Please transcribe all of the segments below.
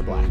black.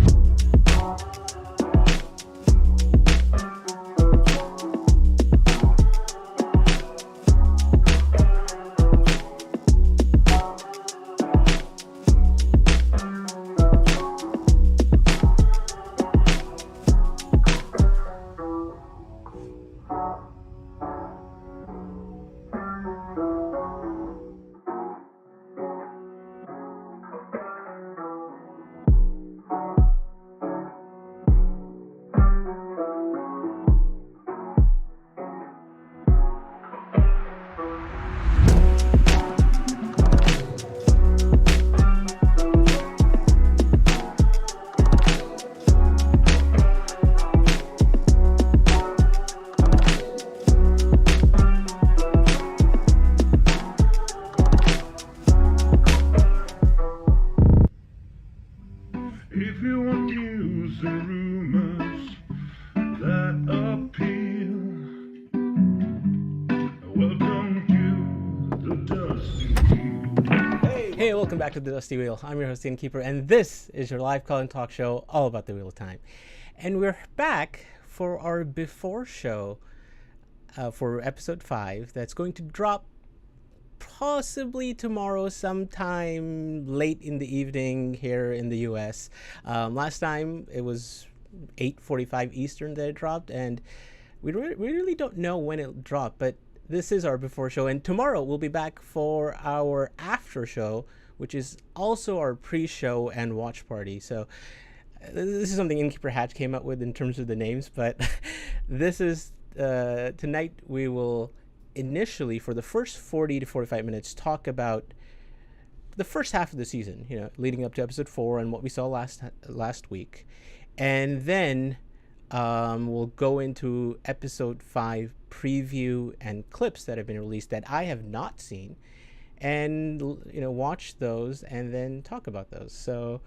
Welcome back to the Dusty Wheel. I'm your host, Innkeeper, and this is your live call and talk show all about the Wheel of Time. And we're back for our before show for episode 5 that's going to drop possibly tomorrow sometime late in the evening here in the US. Last time it was 8:45 Eastern that it dropped, and we really don't know when it'll drop, but this is our before show, and tomorrow we'll be back for our after show, which is also our pre-show and watch party. So this is something Innkeeper Hatch came up with in terms of the names, but this is tonight we will initially, for the first 40 to 45 minutes, talk about the first half of the season, leading up to episode 4 and what we saw last week. And then we'll go into episode 5 preview and clips that have been released that I have not seen, and watch those and then talk about those. So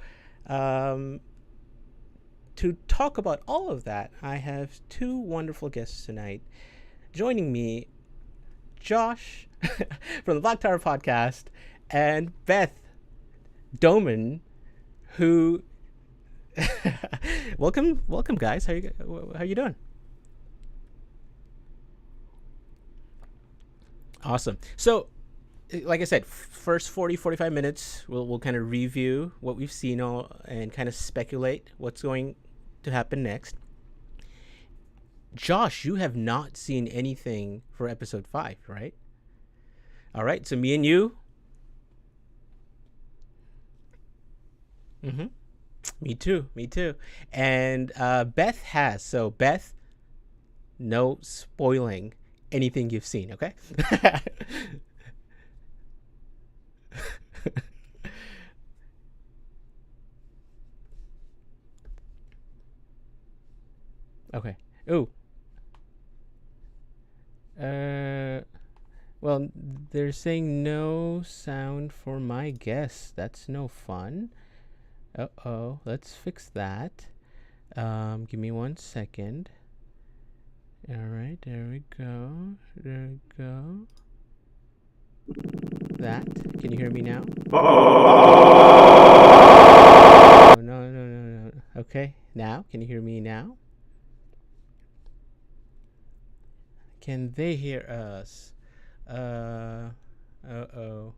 to talk about all of that, I have two wonderful guests tonight. Joining me, Josh from the Black Tower podcast, and Beth Damane, who welcome guys. How you doing? Awesome. So like I said, first 40-45 minutes we'll kind of review what we've seen and kind of speculate what's going to happen next. Josh, you have not seen anything for episode 5, right? All right, so me and you. Me too. And Beth has. So Beth, no spoiling anything you've seen, okay? Okay. Ooh. Well, they're saying no sound for my guess. That's no fun. Uh-oh. Let's fix that. Give me 1 second. All right, there we go. That. Can you hear me now? No. Okay, now. Can you hear me now? Can they hear us? Uh-oh.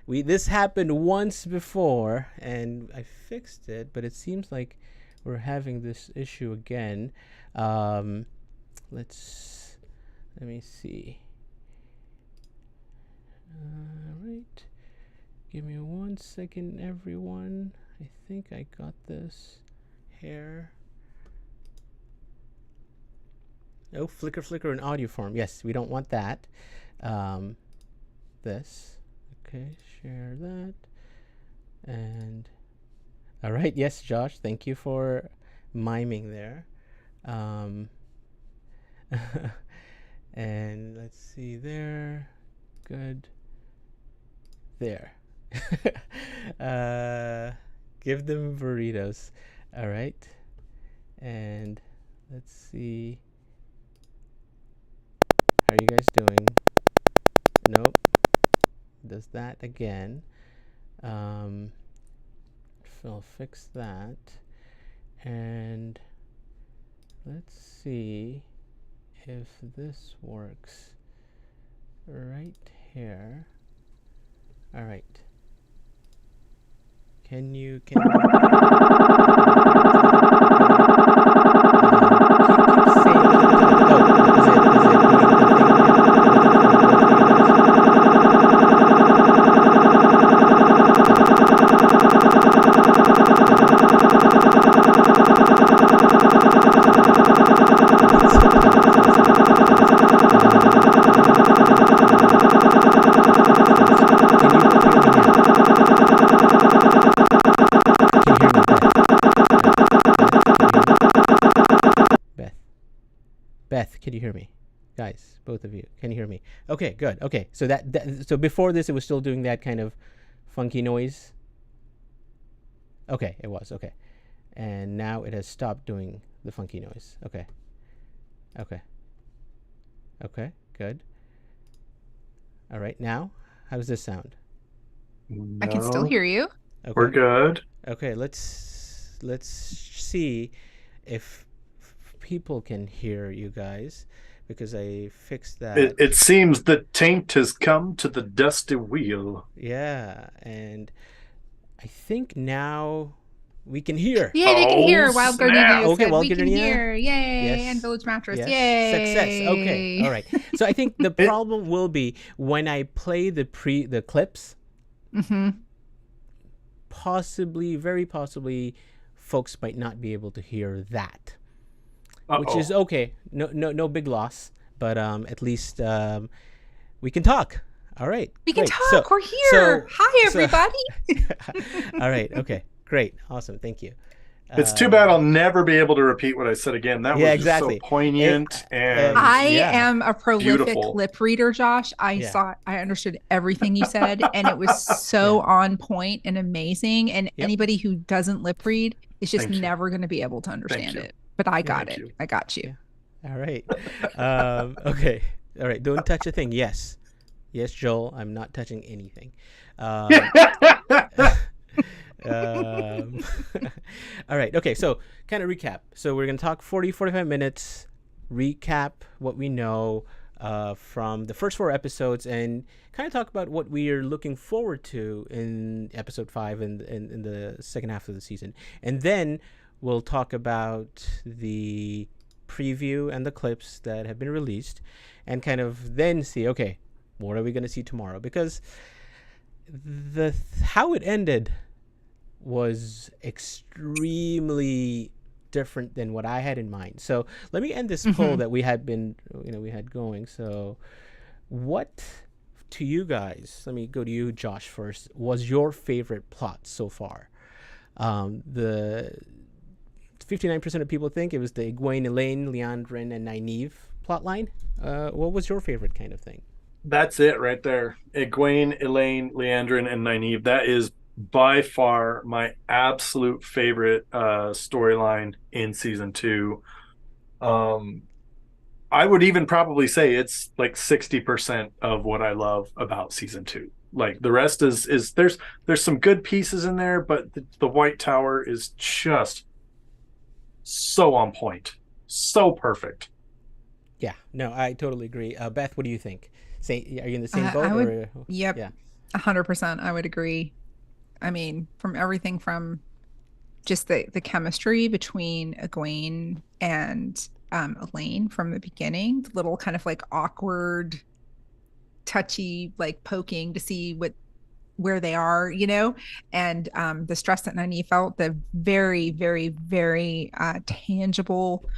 This happened once before, and I fixed it, but it seems like we're having this issue again. Let me see. All right. Give me 1 second, everyone. I think I got this here. Oh, flicker in audio form. Yes, we don't want that. This. Okay, share that. And all right, yes, Josh, thank you for miming there. And let's see there. Good. There. Give them burritos. All right. And let's see. How are you guys doing? Nope. Does that again. I'll fix that. And let's see if this works right here. All right. Can you keep saying Beth, can you hear me? Guys, both of you, can you hear me? Okay, good. Okay, so so before this, it was still doing that kind of funky noise. Okay, it was okay, and now it has stopped doing the funky noise. Okay, okay, okay, good. All right, now how does this sound? I can still hear you. Okay, We're good. okay. Let's see if people can hear you guys, because I fixed that. It seems the taint has come to the dusty wheel. Yeah, and I think now we can hear. Oh, Yay, they can hear. Wild Gardenia snap. Okay, said Wild we can Gardenia. hear. Yay. Yes. And Village Mattress. Yes. Yay. Success. Okay. All right. So I think the problem will be when I play the clips. Mm-hmm. Possibly, very possibly, folks might not be able to hear that, which is Uh-oh. okay. No big loss. But at least we can talk. All right. We can great. talk. We're here. Hi, everybody. All right. Okay. Great. Awesome. Thank you. It's too bad I'll never be able to repeat what I said again. That was exactly. just so poignant and I am a prolific beautiful. lip reader, Josh. I understood everything you said, and it was so on point and amazing. And anybody who doesn't lip read is just never going to be able to understand it. But I got it. I got you. Yeah. All right. Okay. All right. Don't touch a thing. Yes. Yes, Joel. I'm not touching anything. All right. Okay. So kind of recap. So we're going to talk 45 minutes, recap what we know from the first 4 episodes, and kind of talk about what we are looking forward to in episode 5 and in the second half of the season. And then we'll talk about the preview and the clips that have been released, and kind of then see, okay, what are we going to see tomorrow? Because how it ended was extremely different than what I had in mind. So let me end this poll that we had going. So what, to you guys, let me go to you, Josh, first, was your favorite plot so far? The 59% of people think it was the Egwene, Elaine, Leandrin, and Nynaeve plotline. What was your favorite kind of thing? That's it right there. Egwene, Elaine, Leandrin, and Nynaeve. That is by far my absolute favorite storyline in season 2. I would even probably say it's like 60% of what I love about season 2. Like the rest is there's some good pieces in there, but the White Tower is just so on point, so perfect. Yeah, no, I totally agree. Beth, what do you think? Are you in the same boat? Yep. Yeah. 100%. I would agree. I mean, from everything from just the chemistry between Egwene and Elaine from the beginning, the little kind of like awkward, touchy, like poking to see where they are, and the stress that Nynaeve felt, the very, very, very tangible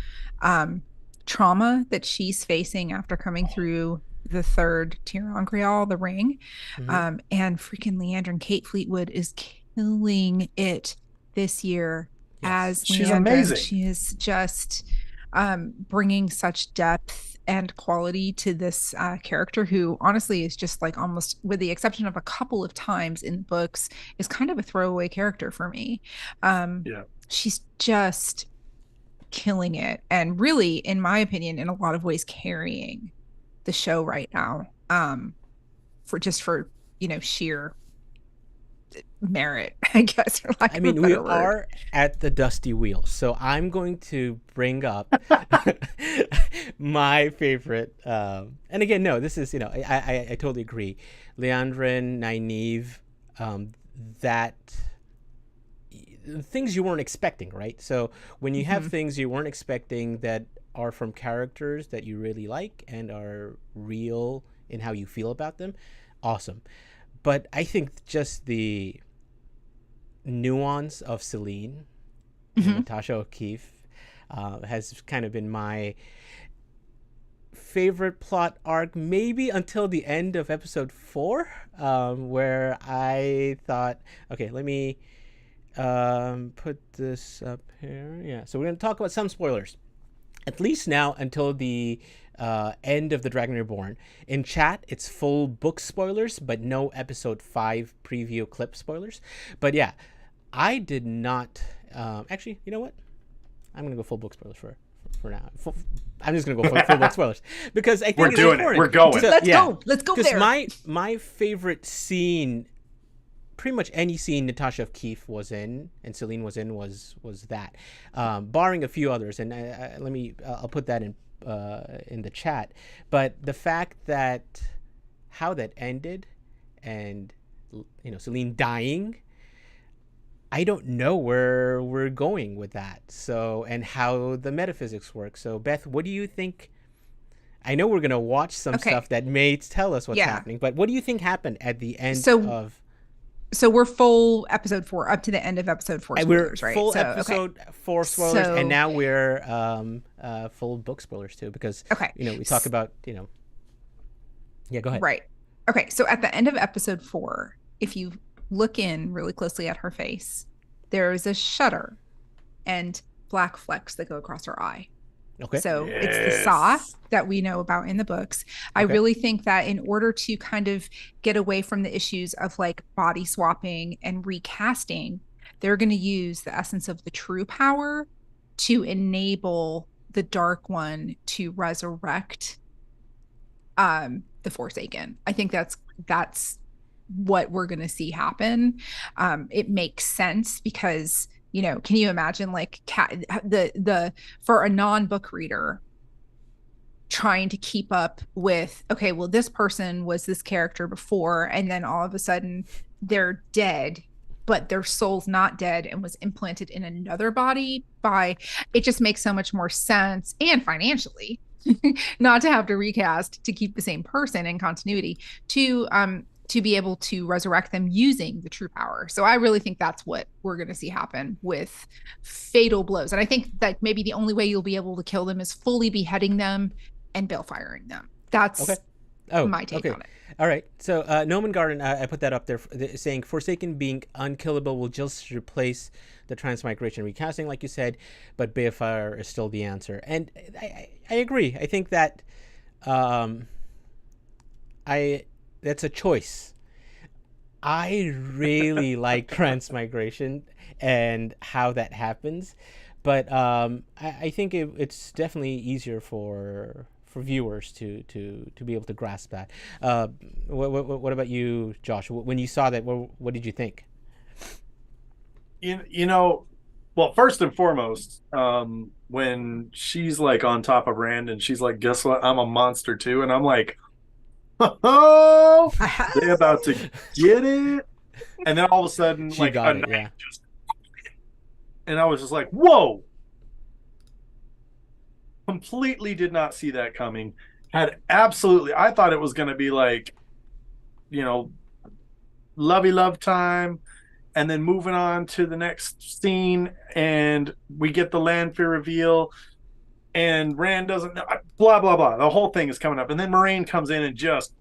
trauma that she's facing after coming through the 3rd Tirangreal, the ring. And freaking Leandrin Kate Fleetwood is killing it this year as she's Leandrin. amazing. She is just bringing such depth and quality to this character, who honestly is just like, almost with the exception of a couple of times in books, is kind of a throwaway character for me. She's just killing it, and really, in my opinion, in a lot of ways carrying the show right now, for sheer merit, I guess, for lack I of mean, a we better word. are at the dusty wheel, so I'm going to bring up my favorite. And again, no, this is, I totally agree. Leandrin, Nynaeve, that things you weren't expecting, right? So when you have things you weren't expecting that are from characters that you really like and are real in how you feel about them, awesome. But I think just the nuance of Celine and Natasha O'Keefe has kind of been my favorite plot arc, maybe until the end of episode 4, where I thought, okay, let me put this up here. Yeah, so we're going to talk about some spoilers, at least now until the end of The Dragon Reborn. In chat, it's full book spoilers, but no episode 5 preview clip spoilers. But yeah, I did not... actually, you know what? I'm going to go full book spoilers for now. I'm just going to go full book spoilers. Because I think We're it's doing important. it. We're going. So, Let's go. Let's go there. Because my favorite scene... pretty much any scene Natasha O'Keefe was in and Celine was in was that, barring a few others. And I'll put that in the chat. But the fact that how that ended, and Celine dying, I don't know where we're going with that. So, and how the metaphysics work. So, Beth, what do you think? I know we're gonna watch some stuff that may tell us what's happening, but what do you think happened at the end of? So we're full episode 4 up to the end of episode 4 spoilers, we're right? full episode 4 spoilers, and now we're full book spoilers too, because we talk about yeah, go ahead. Right. Okay, so at the end of episode 4, if you look in really closely at her face, there is a shudder and black flecks that go across her eye. Okay. So it's the saw that we know about in the books. I really think that in order to kind of get away from the issues of like body swapping and recasting, they're going to use the essence of the true power to enable the Dark One to resurrect the Forsaken. I think that's what we're going to see happen. It makes sense because can you imagine like for a non-book reader trying to keep up with, okay, well, this person was this character before, and then all of a sudden they're dead, but their soul's not dead and was implanted in another body it just makes so much more sense, and financially, not to have to recast to keep the same person in continuity to be able to resurrect them using the true power. So I really think that's what we're going to see happen with fatal blows. And I think that maybe the only way you'll be able to kill them is fully beheading them and balefiring them. That's my take on it. All right. So Noman Garden, I put that up there saying Forsaken being unkillable will just replace the transmigration recasting, like you said, but Balefire is still the answer. And I agree. I think that that's a choice. I really like transmigration and how that happens, but I think it's definitely easier for viewers to be able to grasp that. What about you, Josh? When you saw that, what did you think? Well, first and foremost, when she's like on top of Rand and she's like, "Guess what? I'm a monster too," and I'm like, oh, they about to get it, and then all of a sudden, she like got it, yeah. And I was just like, "Whoa!" Completely did not see that coming. I thought it was going to be like, lovey love time, and then moving on to the next scene, and we get the Lanfear reveal. And Rand doesn't know, blah, blah, blah. The whole thing is coming up. And then Moraine comes in and just...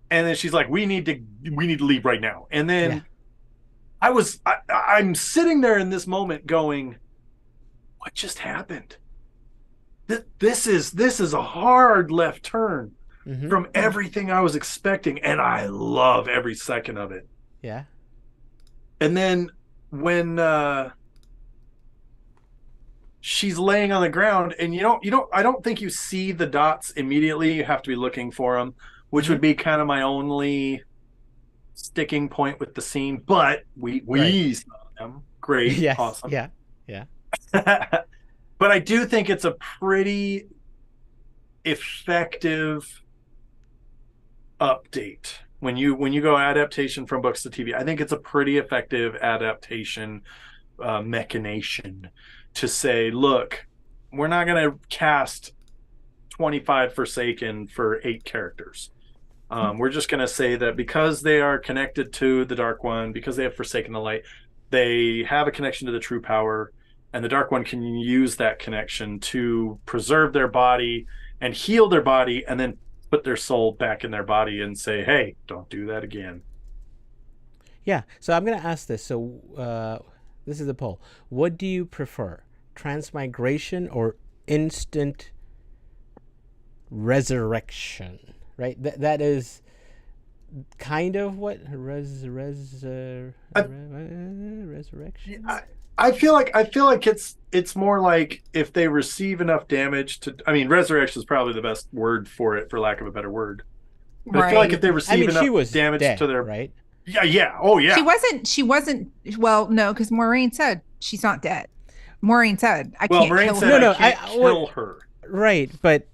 And then she's like, we need to leave right now. And then I'm sitting there in this moment going, what just happened? This is a hard left turn from everything I was expecting. And I love every second of it. Yeah. And then when... she's laying on the ground, and I don't think you see the dots immediately. You have to be looking for them, which would be kind of my only sticking point with the scene, but we Right. saw them. Great, Yes. awesome. Yeah. Yeah. But I do think it's a pretty effective update when you go adaptation from books to TV. I think it's a pretty effective adaptation machination to say, look, we're not going to cast 25 Forsaken for 8 characters. We're just going to say that because they are connected to the Dark One, because they have Forsaken the Light, they have a connection to the true power, and the Dark One can use that connection to preserve their body and heal their body, and then put their soul back in their body and say, hey, don't do that again. Yeah. So I'm gonna ask this. So this is the poll. What do you prefer, transmigration or instant resurrection? Right. That is kind of what resurrection. I feel like it's more like if they receive enough damage to. I mean, resurrection is probably the best word for it, for lack of a better word. But I feel like if they receive she enough was damage dead, to their right. yeah, oh yeah. She wasn't well, no, because Maureen said she's not dead. Maureen said, I Well, can't Moraine kill said, her. No, I can't kill her. Right, but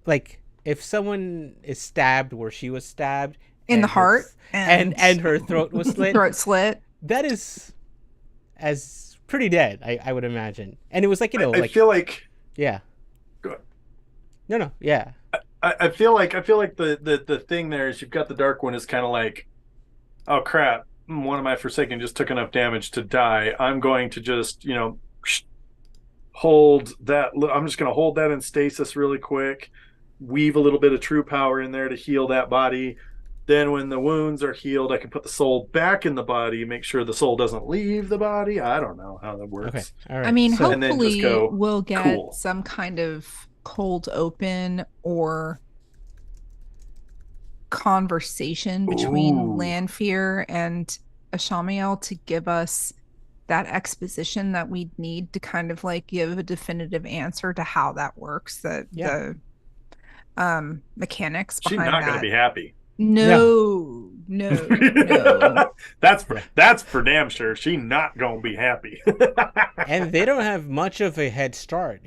like if someone is stabbed where she was stabbed In the and her heart and her throat was slit, throat slit. that is as pretty dead, I would imagine. And it was like, I feel like yeah. Go ahead. No, yeah. I feel like the thing there is you've got the Dark One is kind of like, oh crap, one of my Forsaken just took enough damage to die. I'm going to just, hold that. I'm just going to hold that in stasis really quick, weave a little bit of true power in there to heal that body. Then when the wounds are healed, I can put the soul back in the body, make sure the soul doesn't leave the body. I don't know how that works. Okay. All right. I mean, so, hopefully we'll get cool. some kind of cold open or conversation between Lanfear and Ashamiel to give us that exposition that we need to kind of like give a definitive answer to how that works, the mechanics behind that. She's not going to be happy. No. That's for damn sure. She not gonna be happy. And they don't have much of a head start,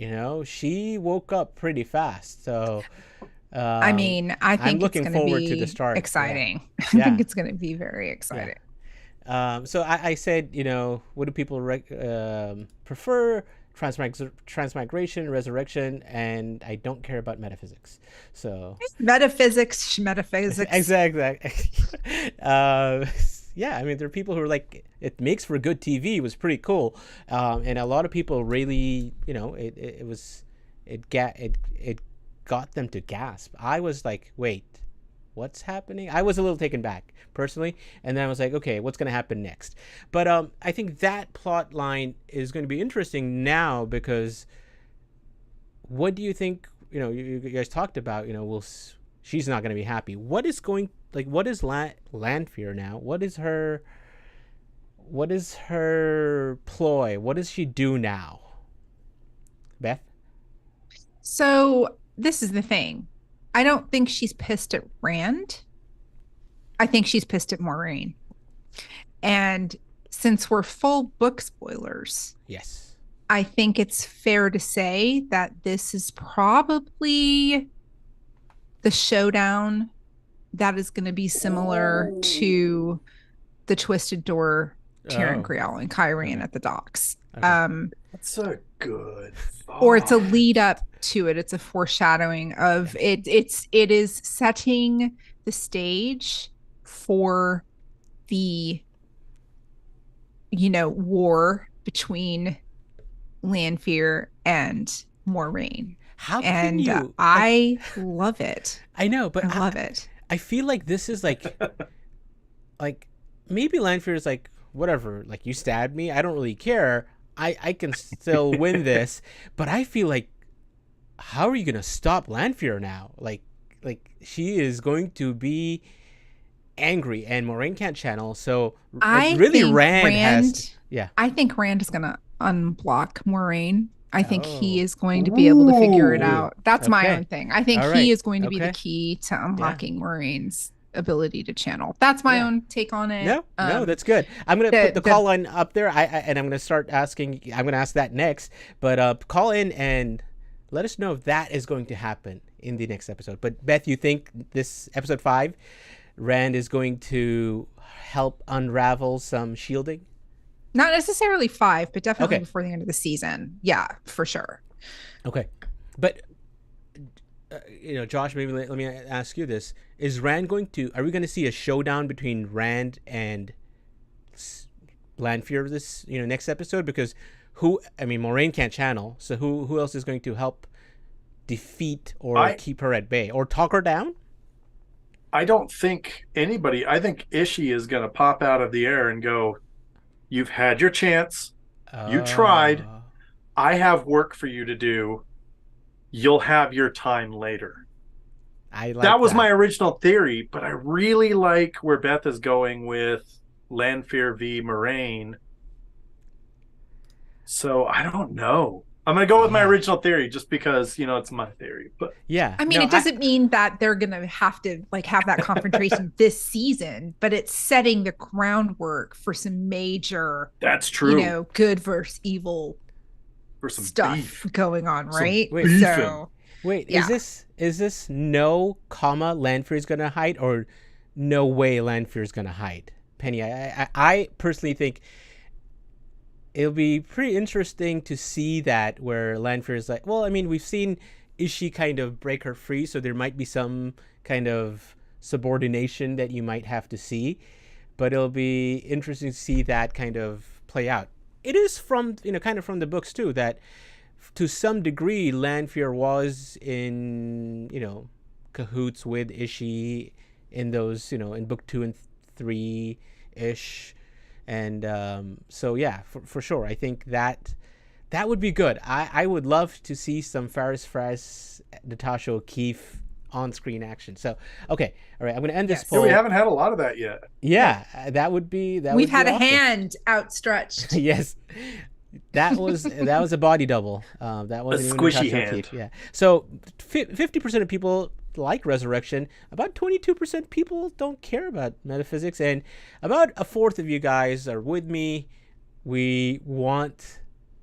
She woke up pretty fast, so I mean, I think I'm looking forward to the start. Exciting. Yeah. I think it's going to be very exciting. Yeah. So I said, what do people prefer? Transmigration, resurrection, and I don't care about metaphysics. So metaphysics. Exactly. Yeah, I mean, there are people who are like, it makes for good TV. It was pretty cool, and a lot of people really, it got them to gasp. I was like, wait, what's happening? I was a little taken back personally, and then I was like, okay, what's going to happen next? But I think that plot line is going to be interesting now, because what do you think? You guys talked about, she's not going to be happy. What is Lanfear now? What is her ploy? What does she do now, Beth? So this is the thing. I don't think she's pissed at Rand. I think she's pissed at Maureen. And since we're full book spoilers, yes, I think it's fair to say that this is probably the showdown that is going to be similar to the Twisted Door, Tyrion Grial and Kyrian at the docks. Okay. That's a good thought. Or it's a lead up to it. It's a foreshadowing of it. It is setting the stage for the war between Lanfear and Maureen. How can you? I love it. I know, but I love it. I feel like this is like maybe Lanfear is like, whatever, like, you stabbed me, I don't really care. I can still win this. But I feel like, how are you gonna stop Lanfear now? Like she is going to be angry, and Maureen can't channel. So I really, think Rand has. Yeah. I think Rand is gonna unblock Maureen. I think he is going to be able to figure it out. That's my own thing. I think he is going to be the key to unlocking Maureen's ability to channel. That's my own take on it. No, that's good. I'm gonna put the call line up there. And I'm gonna start asking. I'm gonna ask that next. But call in and let us know if that is going to happen in the next episode. But Beth, you think this episode 5, Rand is going to help unravel some shielding? Not necessarily 5, but definitely before the end of the season. Yeah, for sure. Okay, but Josh, maybe let me ask you this: Is Rand going to? Are we going to see a showdown between Rand and Lanfear this next episode? Because Moraine can't channel, so who else is going to help defeat or keep her at bay or talk her down? I don't think anybody. I think Ishii is going to pop out of the air and go, "You've had your chance. You tried. I have work for you to do. You'll have your time later." That was my original theory, but I really like where Beth is going with Lanfear v. Moraine. So I don't know. I'm going to go with my original theory just because, it's my theory. But yeah. It doesn't mean that they're going to have to have that confrontation this season, but it's setting the groundwork for some major, that's true. Good versus evil for some stuff beef going on, right? Wait, is this no comma Lanfear is going to hide or no way Lanfear is going to hide? Penny, I personally think it'll be pretty interesting to see that where Lanfear is like, well, we've seen Ishii kind of break her free, so there might be some kind of subordination that you might have to see, but it'll be interesting to see that kind of play out. It is from, kind of from the books too, that to some degree Lanfear was in, cahoots with Ishii in those, in book 2 and 3-ish. And so yeah, for sure, I think that would be good. I would love to see some Faris Fraz, Natasha O'Keefe on-screen action. So okay, all right, I'm going to end this poll. We haven't had a lot of that yet. Yeah, that would be that. We've had awesome. A hand outstretched. Yes, that was a body double. That was a squishy hand. O'Keefe. Yeah. So 50% of people like Resurrection. About 22% people don't care about metaphysics, and about a fourth of you guys are with me. We want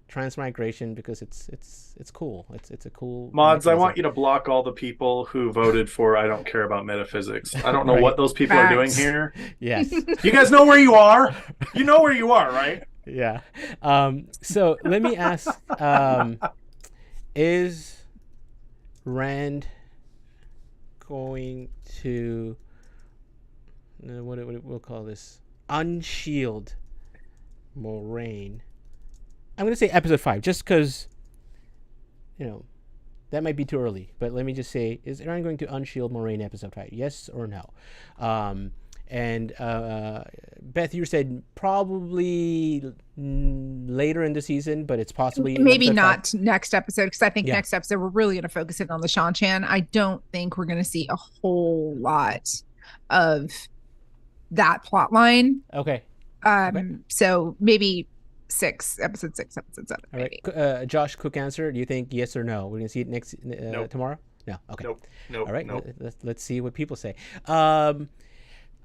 transmigration because it's cool. It's a cool mods. mechanism. I want you to block all the people who voted for I don't care about metaphysics. I don't know what those people are doing here. Yes. You guys know where you are. You know where you are, right? Yeah. So let me ask, is Rand going to what we'll call this unshield Moraine? I'm going to say episode 5 just because that might be too early, but let me just say, is Rand going to unshield Moraine episode 5? Yes or no? And Beth, you said probably later in the season, but it's possibly maybe not 5. Next episode, because I think next episode we're really going to focus in on the Seanchan. I don't think we're going to see a whole lot of that plot line. Okay. So maybe episode 6, episode 7. All right. Josh, quick answer. Do you think yes or no? We're going to see it next Nope. tomorrow? No. Okay. Nope. All right. Nope. Let's see what people say.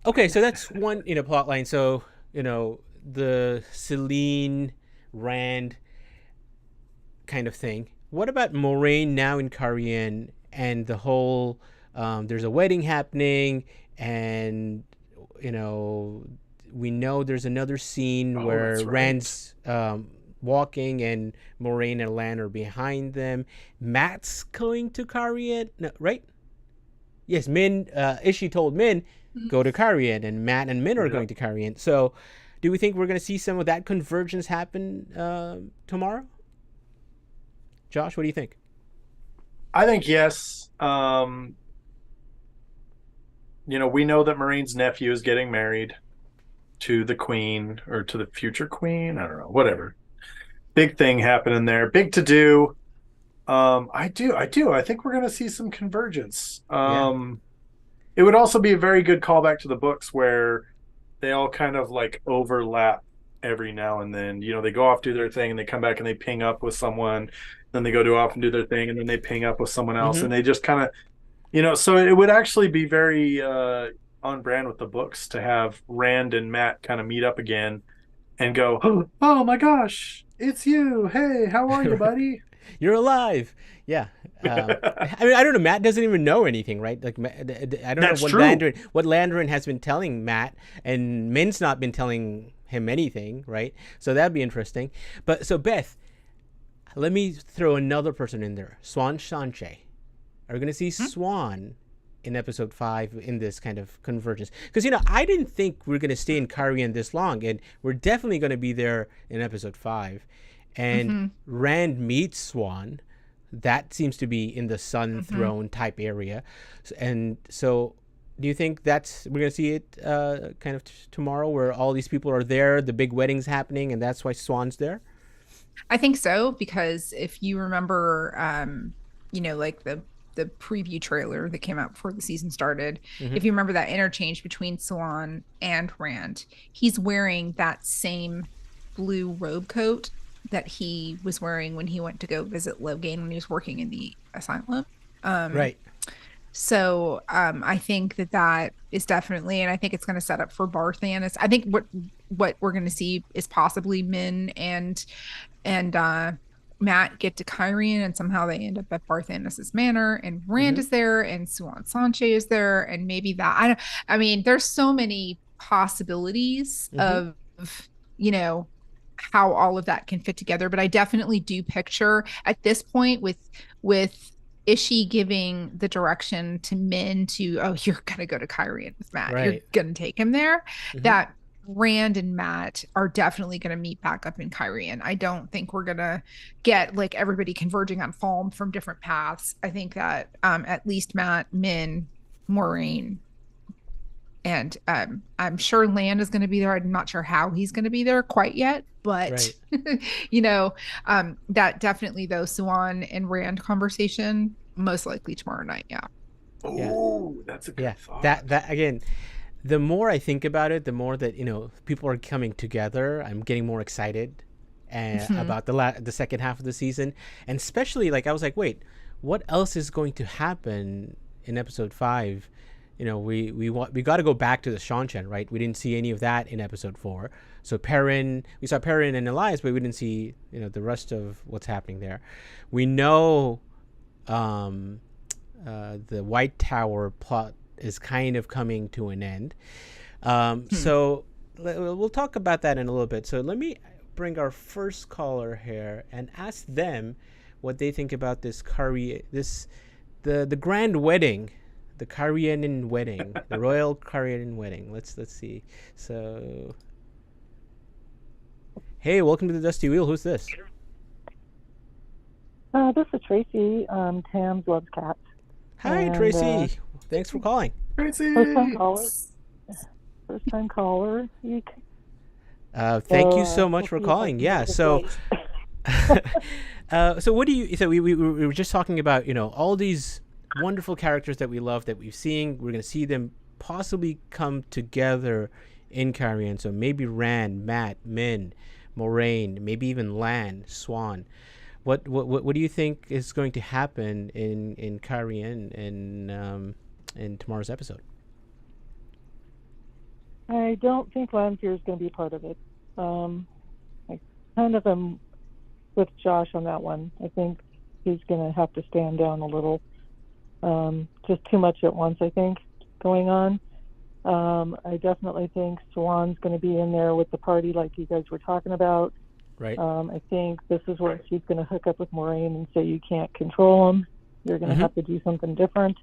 Okay, so that's one plot line. So the Celine Rand kind of thing. What about Moraine now in Carrion and the whole? There's a wedding happening, and we know there's another scene where right. Rand's walking and Moraine and Lan are behind them. Matt's going to Carrion, no, right? Yes, Min. Ishii told Min, go to Carrion, and Matt and Min are going to Carrion. So do we think we're going to see some of that convergence happen tomorrow? Josh, what do you think? I think yes. We know that Moraine's nephew is getting married to the queen, or to the future queen. I don't know, whatever. Big thing happening there. Big to do. I do. I think we're going to see some convergence. It would also be a very good callback to the books where they all kind of like overlap every now and then. They go off, do their thing, and they come back and they ping up with someone. Then they go off and do their thing, and then they ping up with someone else, and they just kind of, so it would actually be very on brand with the books to have Rand and Matt kind of meet up again and go, oh my gosh, it's you. Hey, how are you, buddy? You're alive. Yeah. I mean, I don't know. Matt doesn't even know anything, right? Like, I don't That's know true. what Landrin has been telling Matt, and Min's not been telling him anything, right? So that'd be interesting. But so Beth, let me throw another person in there. Swan Sanche. Are we going to see Swan in episode 5 in this kind of convergence? Because, I didn't think we are going to stay in Karian this long, and we're definitely going to be there in episode 5. And Rand meets Swan. That seems to be in the Sun Throne type area. And so do you think we're going to see it kind of tomorrow, where all these people are there, the big wedding's happening, and that's why Swan's there? I think so, because if you remember, like the preview trailer that came out before the season started, if you remember that interchange between Swan and Rand, he's wearing that same blue robe coat that he was wearing when he went to go visit Logain when he was working in the asylum. Right. So I think that is definitely, and I think it's going to set up for Barthanis. I think what we're going to see is possibly Min and Matt get to Kyrian, and somehow they end up at Barthanis' manor, and Rand is there, and Swan Sanche is there, and maybe that. I mean, there's so many possibilities of how all of that can fit together, but I definitely do picture at this point with Ishi giving the direction to Min to, oh, you're gonna go to Kyrian with Matt, right. You're gonna take him there, that Rand and Matt are definitely going to meet back up in Kyrian. I don't think we're going to get like everybody converging on Falm from different paths. I think that at least Matt, Min, Moraine, and I'm sure Land is going to be there. I'm not sure how he's going to be there quite yet, but that definitely, though, Swan and Rand conversation most likely tomorrow night. Yeah. Oh, that's a good thought. That again, the more I think about it, the more that people are coming together, I'm getting more excited about the second half of the season, and especially I was like, wait, what else is going to happen in episode 5? We got to go back to the Seanchan, right? We didn't see any of that in episode 4. So we saw Perrin and Elias, but we didn't see the rest of what's happening there. We know the White Tower plot is kind of coming to an end. So we'll talk about that in a little bit. So let me bring our first caller here and ask them what they think about the grand wedding, the Karianin wedding, the royal Karianin wedding. Let's see. So, hey, welcome to the Dusty Wheel. Who's this? This is Tracy. Tams loves cats. Hi, Tracy. Thanks for calling. Tracy. First time caller. Thank you so much for calling. Yeah. So, so what do you? So we were just talking about all these wonderful characters that we love that we've seen. We're going to see them possibly come together in Karian. So maybe Rand, Matt, Min, Moraine, maybe even Lan, Swan. What do you think is going to happen in Karian in tomorrow's episode? I don't think Lanfear is going to be part of it. I kind of am with Josh on that one. I think he's going to have to stand down a little. Just too much at once, I think, going on. I definitely think Swan's going to be in there with the party like you guys were talking about. Right. I think this is where she's going to hook up with Moraine and say you can't control him. You're going to have to do something different.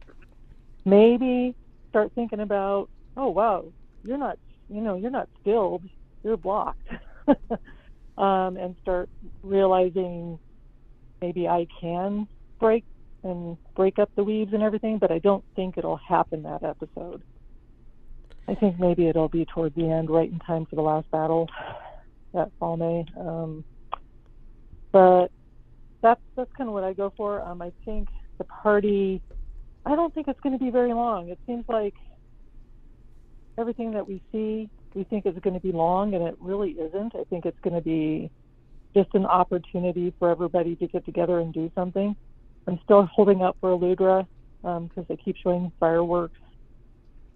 Maybe start thinking about, oh, wow, you're not stilled, you're blocked. And start realizing maybe I can break up the weaves and everything, but I don't think it'll happen that episode. I think maybe it'll be toward the end, right in time for the last battle at Falme. But that's kind of what I go for. I think the party, I don't think it's going to be very long. It seems like everything that we see, we think is going to be long, and it really isn't. I think it's going to be just an opportunity for everybody to get together and do something. I'm still holding up for Aludra because they keep showing fireworks.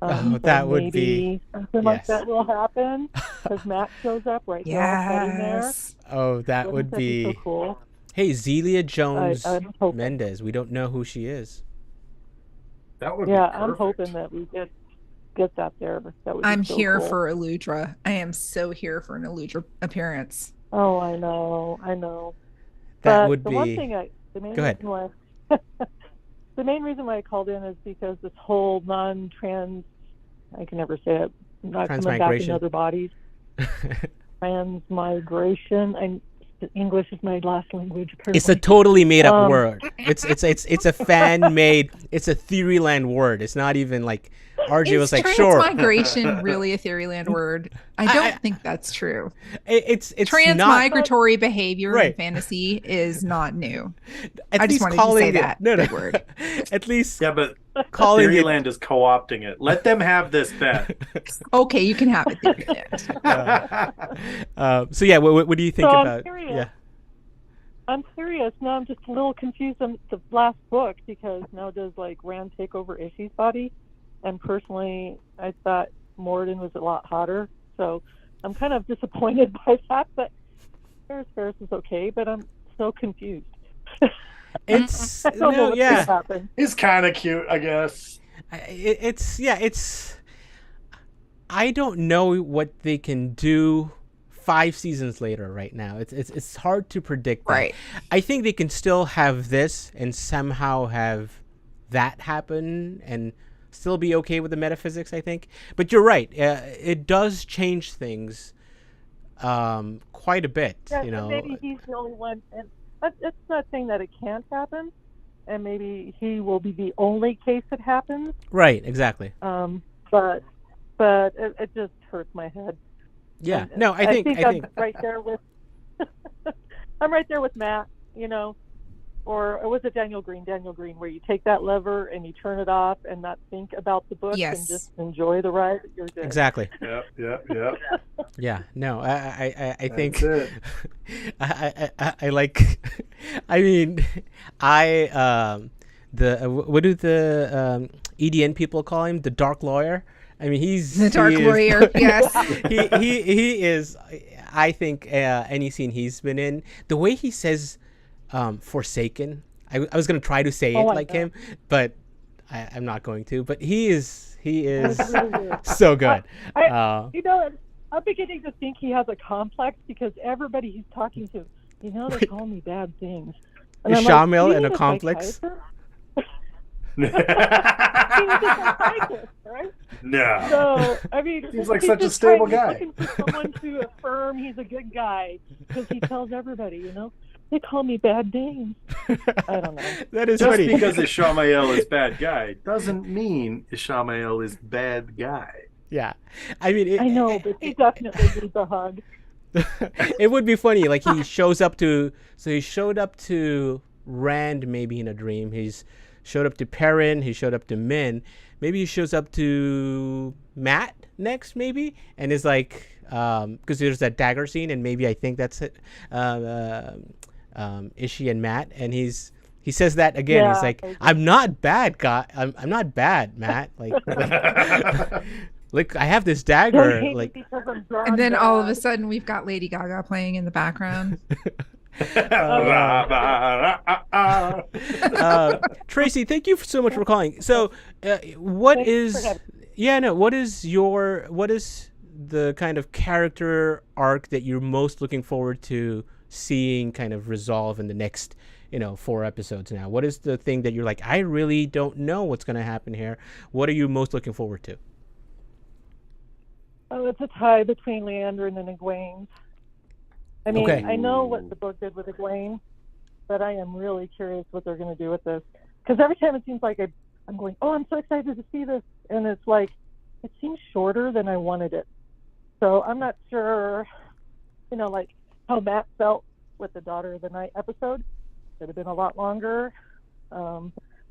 Oh, So that would maybe be something like yes. that will happen because Matt shows up right there, sitting there. Yes. Oh, that Wouldn't would that be so be. cool? Hey, Zelia Jones I'm hoping. Mendez. We don't know who she is. That would Yeah, be I'm perfect. hoping that we get that there. That would I'm be so here cool. for Eludra. I am so here for an Eludra appearance. Oh, I know. That But would the be. one thing the main Go ahead. reason why the main reason why I called in is because this whole non-trans, I can never say it, not coming back in Transmigration. other bodies, transmigration. And English is my last language. Apparently. It's a totally made up word. Um, It's a fan made. It's a Theoryland word. It's not even like RJ was like, sure. Transmigration really a Theoryland word? I don't think that's true. It's not. Transmigratory behavior Right. in fantasy is not new. At I just least wanted to calling say it that no, big word. At least Yeah, but calling it. Theoryland is co-opting it. Let them have this bet. Okay, you can have it. Theoryland. So yeah, what do you think So I'm about? curious. Yeah. I'm curious. Now I'm just a little confused on the last book because now does like Rand take over Ishi's body? And personally, I thought Morden was a lot hotter. So I'm kind of disappointed by that. But Ferris is okay, but I'm so confused. It's I don't know no, what's yeah. gonna happen. He's kind of cute, I guess. It's. I don't know what they can do 5 seasons later. Right now, it's hard to predict. That. Right. I think they can still have this and somehow have that happen and still be okay with the metaphysics. I think, but you're right. It does change things quite a bit. Yeah, You know. and maybe he's the only one, and it's not saying that it can't happen, and maybe he will be the only case that happens. Right. Exactly. But it just hurts my head. Yeah. And No. I think. I'm right there with. I'm right there with Matt. You know, or was it Daniel Green? Daniel Green, where you take that lever and you turn it off and not think about the book Yes. and just enjoy the ride. You're good. Exactly. Yep. Yeah. No. I think. That's it. I like. I mean, what do the EDN people call him? The Dark Lawyer. I mean, he's The Dark Lawyer. Yes. he is. I think any scene he's been in, the way he says "Forsaken," I was gonna try to say it like him, but I'm not going to. But he is so good. You know, I'm beginning to think he has a complex because everybody he's talking to, you know, they call me bad things. And Is I'm like, Shamil "You in need a complex?" psychiatrist?" He was a psychiatrist, right? No. So, I mean, Seems like he's such a just stable trying- guy. He's looking for someone to affirm he's a good guy because he tells everybody, you know, they call me bad names. I don't know. That is Just funny. because Ishamael is bad guy doesn't mean Ishamael is bad guy. Yeah, I mean, I know, but he definitely needs a hug. it would be funny. Like he showed up to Rand maybe in a dream. He's showed up to Perrin. He showed up to Min. Maybe he shows up to Matt next, maybe, and is like, because there's that dagger scene, and maybe I think that's it. Ishi and Matt, and he says that again. Yeah, he's like, I'm not bad, guy. I'm not bad, Matt. Like look, I have this dagger. Like, And then all of a sudden, we've got Lady Gaga playing in the background. Tracy, thank you so much for calling. So, what is the kind of character arc that you're most looking forward to seeing kind of resolve in the next, 4 episodes now? What is the thing that you're like, I really don't know what's going to happen here? What are you most looking forward to? Oh, it's a tie between Leandrin and Egwene. I mean, Okay. I know what the book did with Egwene, but I am really curious what they're going to do with this. Because every time it seems like I'm going, oh, I'm so excited to see this. And it's like, it seems shorter than I wanted it. So I'm not sure, like how Matt felt with the Daughter of the Night episode. Could have been a lot longer.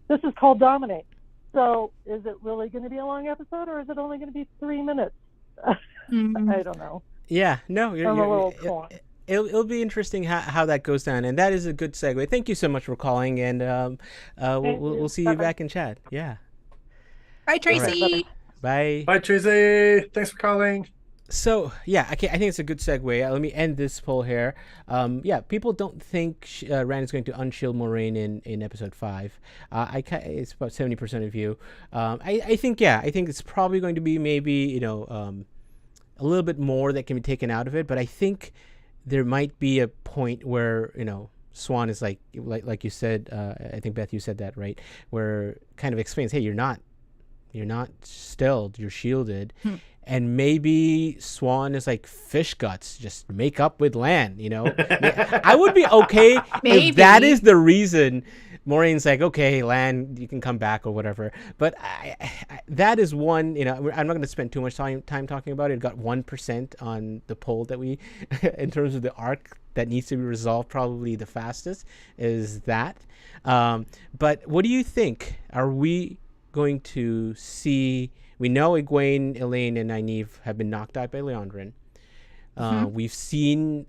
This is called Damane. So is it really going to be a long episode or is it only going to be 3 minutes? I don't know. Yeah, no, I'm a little torn. It'll be interesting how that goes down, and that is a good segue. Thank you so much for calling, and we'll see you back in chat. Yeah. Bye, Tracy. Bye. Bye, Tracy. Thanks for calling. So yeah, okay, I think it's a good segue. Let me end this poll here. Yeah, people don't think Rand is going to unshield Moraine in episode 5. It's about 70% of you. I think it's probably going to be maybe a little bit more that can be taken out of it. But I think there might be a point where Swan is like you said. I think Beth, you said that right, where kind of explains, hey, you're not stilled, you're shielded. And maybe Swan is like fish guts, just make up with Lan, I would be okay if that is the reason. Moraine's like, okay, Lan, you can come back or whatever. But that is one, I'm not going to spend too much time talking about it. It got 1% on the poll that we, in terms of the arc that needs to be resolved probably the fastest, is that. But what do you think? Are we going to see... We know Egwene, Elaine, and Nynaeve have been knocked out by Leandrin. We've seen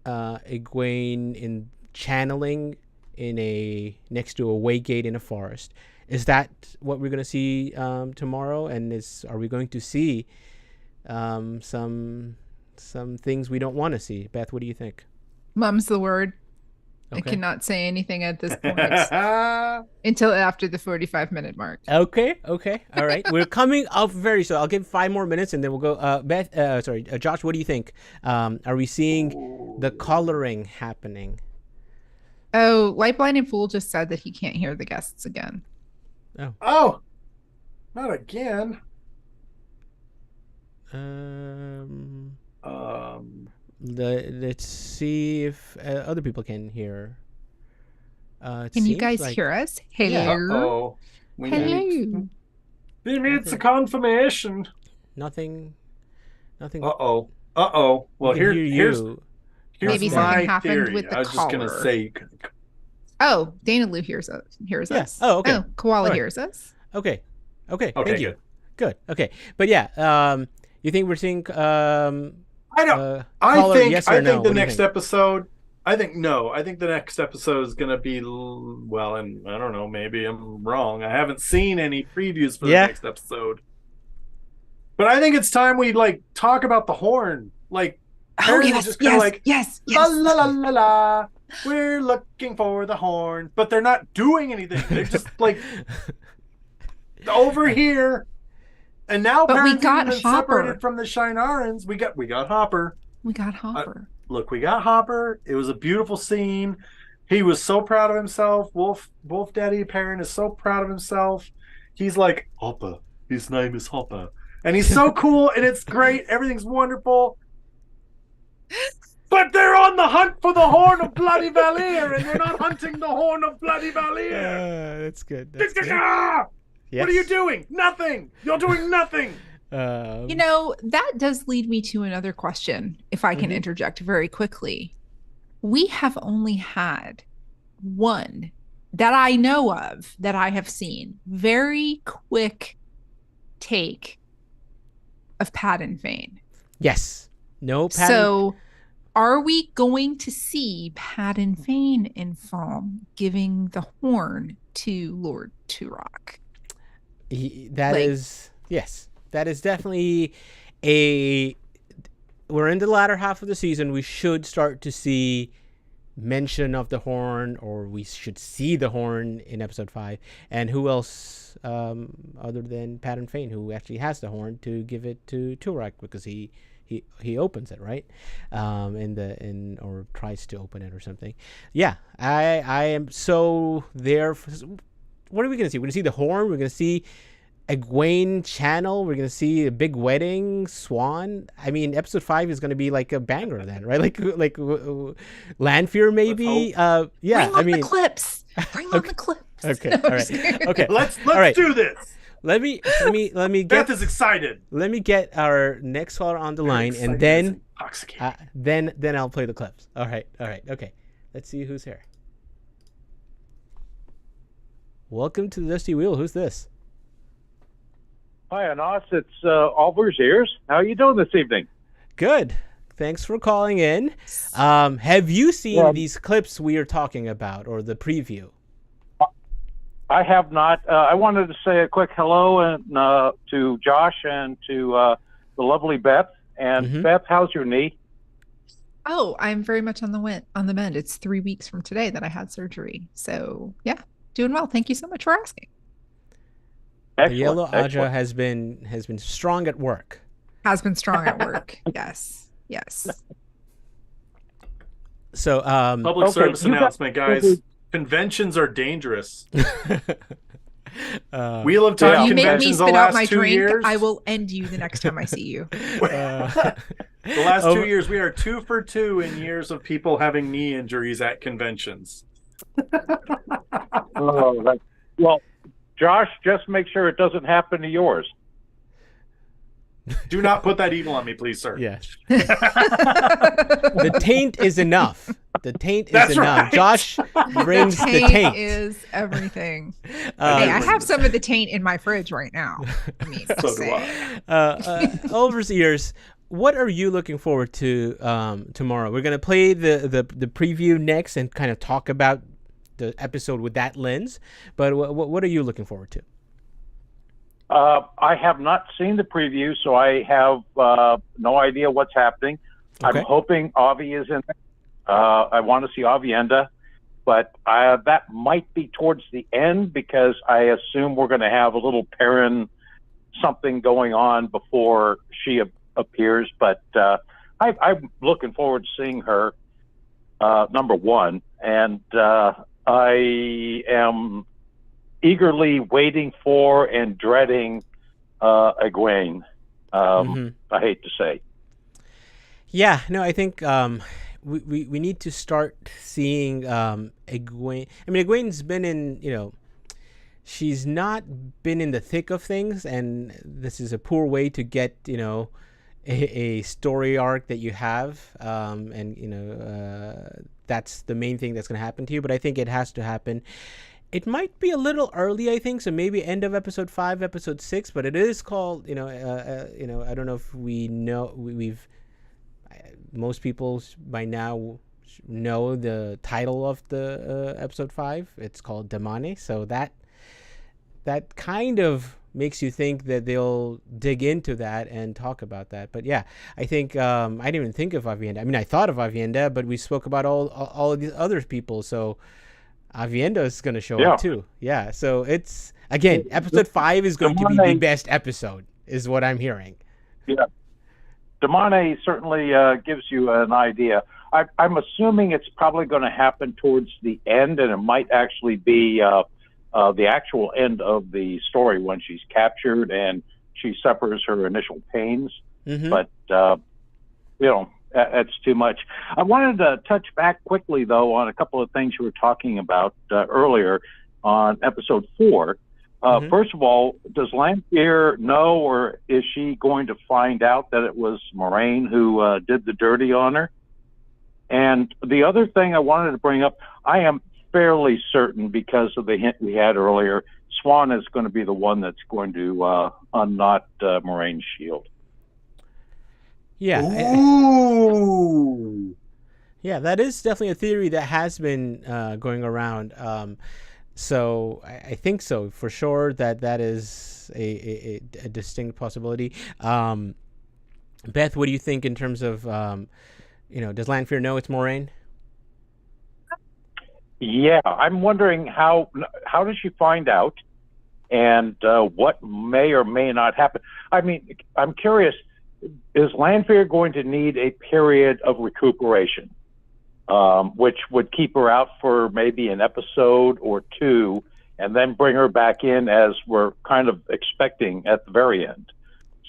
Egwene in channeling next to a waygate in a forest. Is that what we're going to see tomorrow? And are we going to see some things we don't want to see? Beth, what do you think? Mum's the word. Okay. I cannot say anything at this point until after the 45-minute mark. Okay. All right. We're coming up very soon. I'll give 5 more minutes and then we'll go. Josh, what do you think? Are we seeing the coloring happening? Oh, Light Blind and Fool just said that he can't hear the guests again. Oh, not again. Let's see if other people can hear. Can you guys hear us? Hello. Yeah. Uh-oh. Hello. We need a confirmation. Nothing. Uh-oh. Well, We can hear here's you. Maybe my something happened theory. with the I was just going to caller. say... Oh, Dana Lou hears us. Oh, okay. Oh, Koala Right. hears us. Okay. Thank you. Good. Good. Okay. But yeah, you think we're seeing I don't. caller, I think. yes or I no? think the What do you next think? episode. I think no. I think the next episode is gonna be well, and I don't know. Maybe I'm wrong. I haven't seen any previews for the next episode. But I think it's time we talk about the horn. Just kind of yes. la la la la la. We're looking for the horn, but they're not doing anything. They're just over here. And now, But we Perrin's got been Hopper. separated from the Shinarans. We got Hopper. We got Hopper. Look, we got Hopper. It was a beautiful scene. He was so proud of himself. Wolf Daddy Perrin is so proud of himself. He's like, Hopper. His name is Hopper. And he's so cool, and it's great. Everything's wonderful. But they're on the hunt for the Horn of Bloody Valir, and they're not hunting the Horn of Bloody Valir. That's good. What are you doing? Nothing. You're doing nothing. That does lead me to another question, if I can interject very quickly. We have only had one that I know of, that I have seen, very quick take of Padden Fane. Yes. No Padden. So are we going to see Padden Fane in Falm giving the horn to Lord Turok? Yes. That is definitely we're in the latter half of the season. We should start to see mention of the horn, or we should see the horn in episode 5. And who else other than Padden Fane, who actually has the horn to give it to Turok, because he opens it, right? Or tries to open it or something. Yeah, I am so there. What are we going to see? We're going to see the horn. We're going to see Egwene channel. We're going to see a big wedding. Swan. I mean, episode 5 is going to be like a banger then, right? Like Lanfear maybe. Yeah. Bring on the clips. Bring on the clips. Okay. All right. Okay. Let's right. do this. Let me get. Beth is excited. Let me get our next caller on the line, and then I'll play the clips. All right. Okay. Let's see who's here. Welcome to the Dusty Wheel. Who's this? Hi, Anas. It's Oliver's ears. How are you doing this evening? Good. Thanks for calling in. Have you seen these clips we are talking about, or the preview? I have not. I wanted to say a quick hello and to Josh and to the lovely Beth. And Beth, how's your knee? Oh, I'm very much on the mend. It's 3 weeks from today that I had surgery. So yeah, doing well. Thank you so much for asking. The yellow Aja has been strong at work. Has been strong at work. Yes. So public service announcement, guys. Conventions are dangerous. Wheel of Time conventions the last 2 years. I will end you the next time I see you. The last 2 years, we are 2 for 2 in years of people having knee injuries at conventions. Well, Josh, just make sure it doesn't happen to yours. Do not put that evil on me, please, sir. Yes. The taint is enough. The taint is enough. Right. Josh brings the taint. Is everything. Hey, I have some of the taint in my fridge right now. I mean, so do I. Overseers, what are you looking forward to tomorrow? We're going to play the preview next and kind of talk about the episode with that lens. But what are you looking forward to? I have not seen the preview, so I have no idea what's happening. Okay. I'm hoping Avi is in there. I want to see Aviendha, but that might be towards the end because I assume we're going to have a little Perrin something going on before she appears. But I'm looking forward to seeing her, number one. And I am eagerly waiting for and dreading Egwene. I hate to say. Yeah, no, I think we need to start seeing Egwene. I mean, Egwene's been in, she's not been in the thick of things, and this is a poor way to get, a story arc that you have, and that's the main thing that's going to happen to you. But I think it has to happen. It might be a little early, I think, so maybe end of episode 5, episode 6. But it is called, I don't know if we know most people by now know the title of the episode 5. It's called Damane, so that kind of makes you think that they'll dig into that and talk about that. But yeah, I think I didn't even think of Aviendha. I mean, I thought of Aviendha, but we spoke about all of these other people, so Aviendha is going to show up too. Yeah, so it's again, episode 5 is going to be the best episode, is what I'm hearing. Yeah. Damane certainly gives you an idea. I'm assuming it's probably going to happen towards the end, and it might actually be the actual end of the story when she's captured and she suffers her initial pains. But, that's too much. I wanted to touch back quickly, though, on a couple of things you were talking about earlier on episode 4. First of all, does Lanfear know, or is she going to find out that it was Moraine who did the dirty on her? And the other thing I wanted to bring up, I am fairly certain, because of the hint we had earlier, Swan is going to be the one that's going to unknot Moraine's shield. Yeah. Ooh. Yeah, that is definitely a theory that has been going around. So I think so for sure that is a distinct possibility. Beth, what do you think in terms of does Lanfear know it's Moraine? Yeah, I'm wondering how does she find out, and what may or may not happen. I mean, I'm curious. Is Lanfear going to need a period of recuperation, which would keep her out for maybe an episode or 2, and then bring her back in as we're kind of expecting at the very end?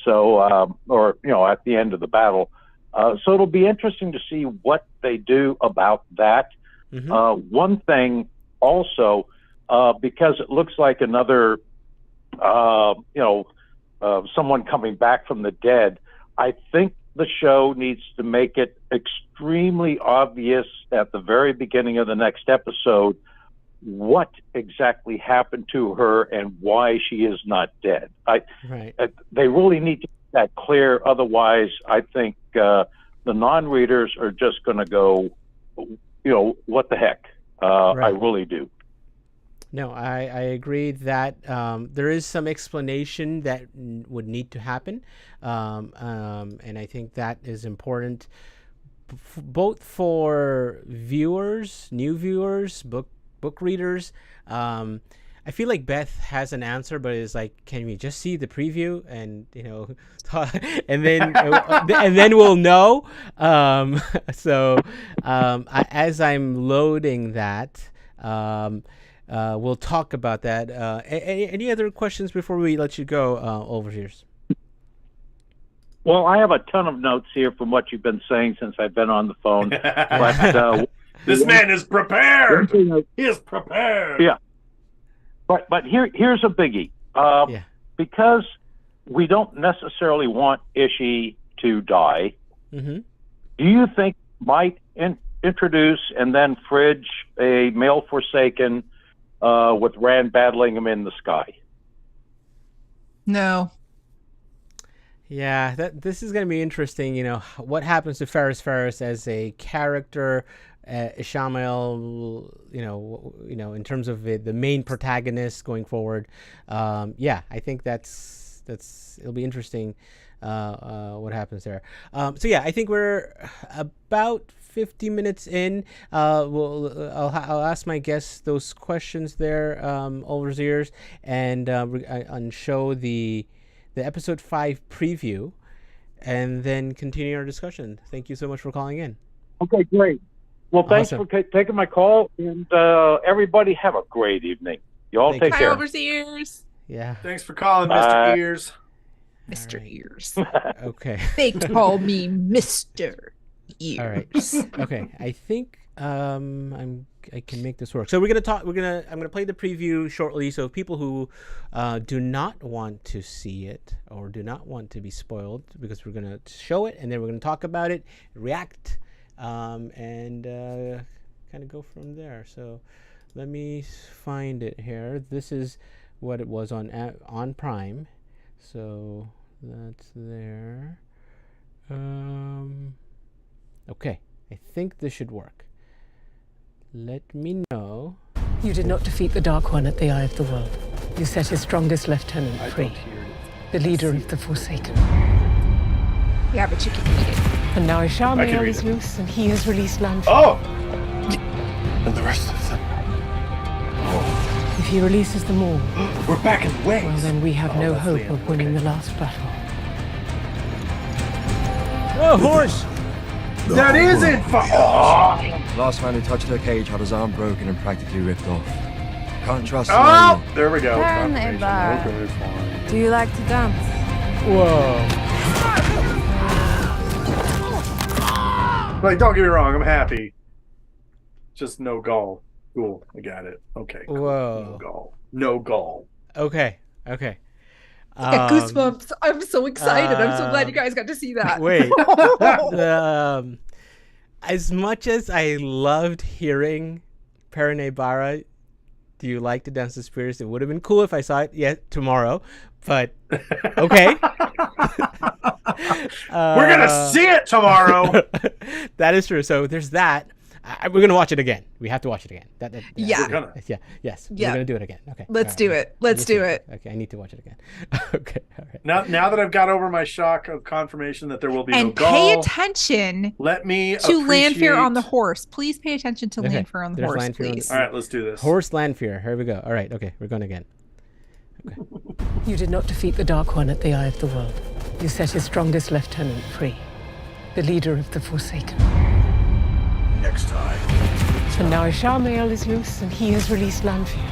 So, or at the end of the battle. So it'll be interesting to see what they do about that. One thing also, because it looks like another, someone coming back from the dead, I think the show needs to make it extremely obvious at the very beginning of the next episode what exactly happened to her and why she is not dead. They really need to make that clear. Otherwise, I think the non-readers are just going to go, what the heck? I really do. No, I agree that there is some explanation that would need to happen, and I think that is important, both for viewers, new viewers, book readers. I feel like Beth has an answer, but it's like, can we just see the preview and and then we'll know. As I'm loading that. We'll talk about that. Any other questions before we let you go, Overseers? Well, I have a ton of notes here from what you've been saying since I've been on the phone. But this man is prepared. He is prepared. Yeah. But here's a biggie. Because we don't necessarily want Ishii to die, do you think might introduce and then fridge a male Forsaken with Rand battling him in the sky? No. Yeah, this is going to be interesting. What happens to Ferris as a character, Ishamael, in terms of the main protagonist going forward. I think it'll be interesting what happens there. I think we're about 50 minutes in. I'll ask my guests those questions there, Overseers, and show the episode 5 preview, and then continue our discussion. Thank you so much for calling in. Okay, great. Well, thanks for taking my call, and everybody have a great evening. You all take care. Hi, Overseers. Yeah. Thanks for calling, Mr. Ears. Mr. Ears. Okay. They call me Mr. Ears. All right. Okay. I think I can make this work. So I'm gonna play the preview shortly. So people who do not want to see it or do not want to be spoiled, because we're gonna show it and then we're gonna talk about it, react, and kind of go from there. So let me find it here. This is what it was on Prime. So that's there. Okay, I think this should work. Let me know. You did not defeat the Dark One at the Eye of the World. You set his strongest lieutenant free, the leader of the Forsaken. Yeah, but you can read it. And now I can Ishamael read is it. loose, and he has released Landfall. Oh! And the rest of them. If he releases them all, We're back in the well, waves. then we have no that's hope the end. of winning the last battle. Oh, horse! That is it! Last man who touched her cage had his arm broken and practically ripped off. Can't trust him. Oh! There we go. Apparently, Confirmation. but- Okay, fine. Do you like to dance? Whoa! Like, don't get me wrong, I'm happy. Just no gall. Cool, I got it. Okay. Cool. Whoa. No gall. No gall. Okay. Yeah, goosebumps. I'm so excited. I'm so glad you guys got to see that. Wait. As much as I loved hearing Perine Bara, do you like to dance the spirits? It would have been cool if I saw it tomorrow, but okay. We're gonna see it tomorrow. That is true. So there's that. We're gonna watch it again. We have to watch it again. Yeah. We're gonna. Yeah. Yes. Yeah. We're gonna do it again. Okay. Let's All do right. it. Let's do it. Okay. I need to watch it again. Okay. All right. Now that I've got over my shock of confirmation that there will be no And gall, pay attention let me to Landfear on the appreciate- horse. Please pay attention to Okay, Landfear on the there's horse, Landfear on the- please. All right, let's do this. Horse Landfear. Here we go. All right. Okay. We're going again. You did not defeat the Dark One at the Eye of the World. You set his strongest lieutenant free, the leader of the Forsaken. Next time. And now Ishamael is loose, and he has released Landfear.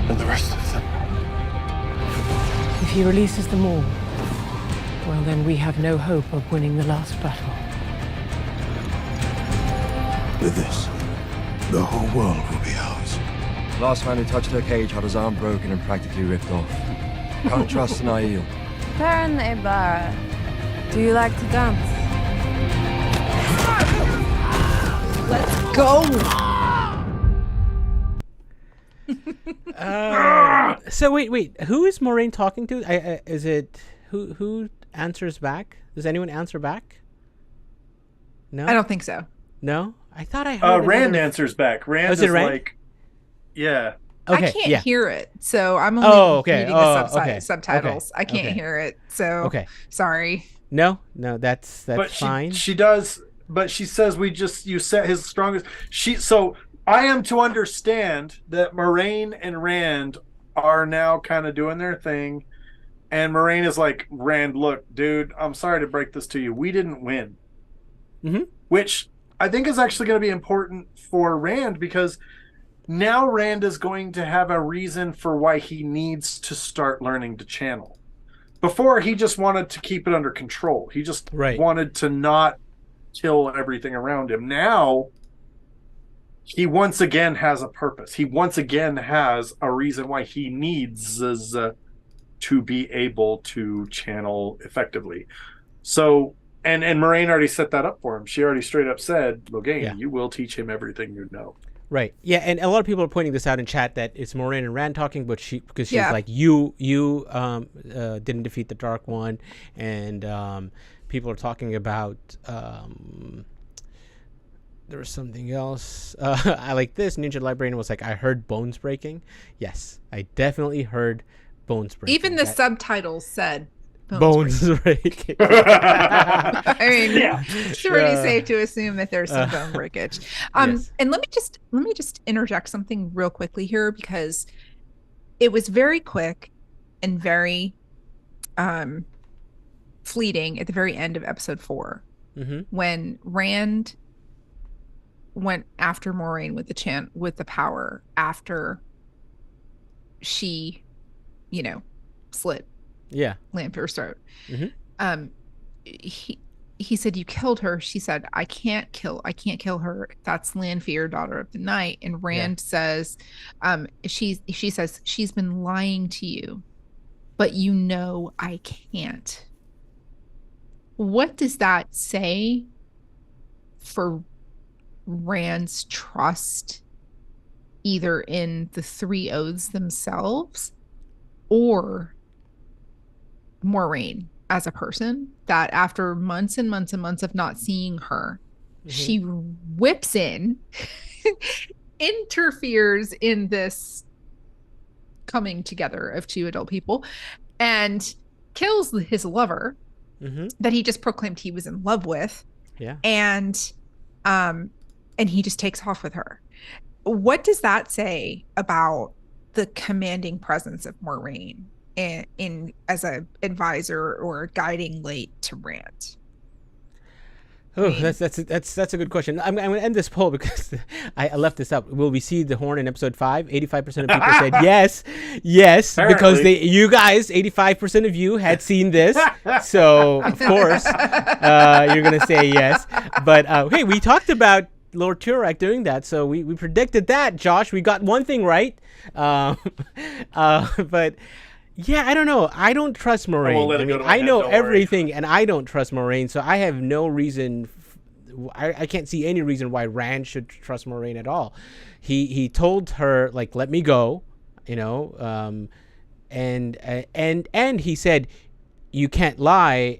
And the rest of them. If he releases them all, well, then we have no hope of winning the last battle. With this, the whole world will be ours. Last man who touched her cage had his arm broken and practically ripped off. Can't trust an Aiel. Apparently, but do you like to dance? Let's go. So wait. Who is Moraine talking to? Is it who answers back? Does anyone answer back? No. I don't think so. No. I thought I heard. Rand another- answers back. Rand Oh, is it is Rand? like, Yeah. Okay, I can't yeah. hear it, so I'm only reading the subtitles. I can't hear it, so sorry. No, that's But fine. she does, but she says you set his strongest. So I am to understand that Moraine and Rand are now kind of doing their thing, and Moraine is like, Rand, look, dude, I'm sorry to break this to you. We didn't win. Which I think is actually going to be important for Rand, because now Rand is going to have a reason for why he needs to start learning to channel. Before, he just wanted to keep it under control. He just wanted to not kill everything around him. Now, he once again has a purpose. He once again has a reason why he needs to be able to channel effectively. So, and Moraine already set that up for him. She already straight up said, Logain, you will teach him everything you know. Right. Yeah, and a lot of people are pointing this out in chat that it's Moraine and Rand talking, but she's like, you didn't defeat the Dark One, and people are talking about there was something else. I like this. Ninja Librarian was like, I heard bones breaking. Yes, I definitely heard bones breaking. Even the subtitles said bones breaking. I mean, it's pretty safe to assume that there's some bone breakage. And let me just interject something real quickly here, because it was very quick and very fleeting at the very end of episode 4, when Rand went after Moraine with the power after she, slit Lanfear's throat. He said, you killed her. She said, I can't kill her. That's Lanfear, daughter of the night. And Rand says, she says, she's been lying to you, but I can't. What does that say for Rand's trust, either in the three oaths themselves or Moraine as a person, that after months and months and months of not seeing her, she whips in, interferes in this coming together of two adult people, and kills his lover that he just proclaimed he was in love with. And he just takes off with her. What does that say about the commanding presence of Moraine in as a advisor or guiding light to Rand? Oh, that's a good question. I'm going to end this poll because I left this up. Will we see the horn in episode 5? 85% of people said yes, apparently. Because you guys, 85% of you had seen this, so of course you're going to say yes. But hey, we talked about Lord Turak doing that, so we predicted that. Josh, we got one thing right, but. Yeah, I don't know. I don't trust Moraine. I know everything, and I don't trust Moraine, so I have no reason. I can't see any reason why Rand should trust Moraine at all. He told her, like, let me go, and he said, you can't lie.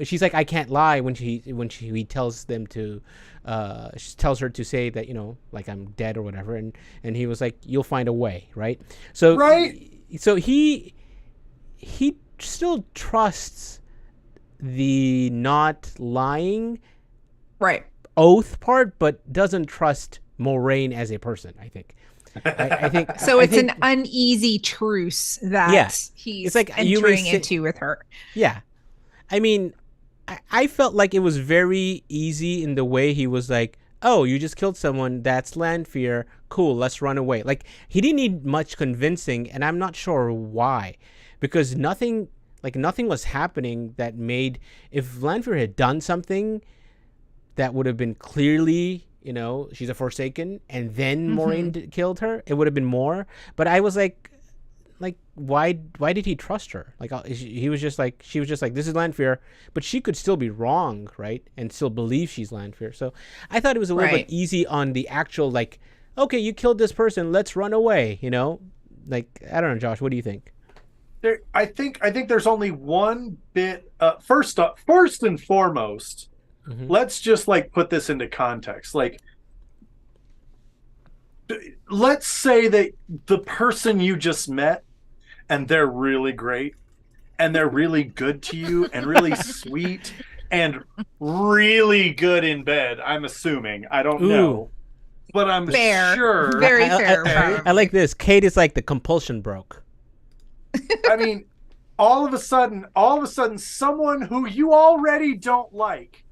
She's like, I can't lie when he tells them to. She tells her to say that like I'm dead or whatever, and he was like, you'll find a way, right? So So he still trusts the not lying oath part, but doesn't trust Moraine as a person, I think. I think so. It's an uneasy truce that he's like entering into with her. Yeah. I mean, I felt like it was very easy in the way he was like, oh, you just killed someone, that's Lanfear, cool, let's run away. Like, he didn't need much convincing, and I'm not sure why. Because nothing was happening that made, if Lanfear had done something that would have been clearly, she's a Forsaken, and then Moraine killed her, it would have been more. But I was like, why did he trust her? Like, she was just like, this is Lanfear, but she could still be wrong, right? And still believe she's Lanfear. So I thought it was a little bit easy on the actual, like, okay, you killed this person, let's run away, Like, I don't know, Josh, what do you think? I think there's only one bit. First and foremost, let's just like put this into context. Like, let's say that the person you just met and they're really great and they're really good to you and really sweet and really good in bed. I'm assuming. I don't know. But I'm Fair. sure. Very fair. I like this. Kate is like the compulsion broke. I mean, all of a sudden, someone who you already don't like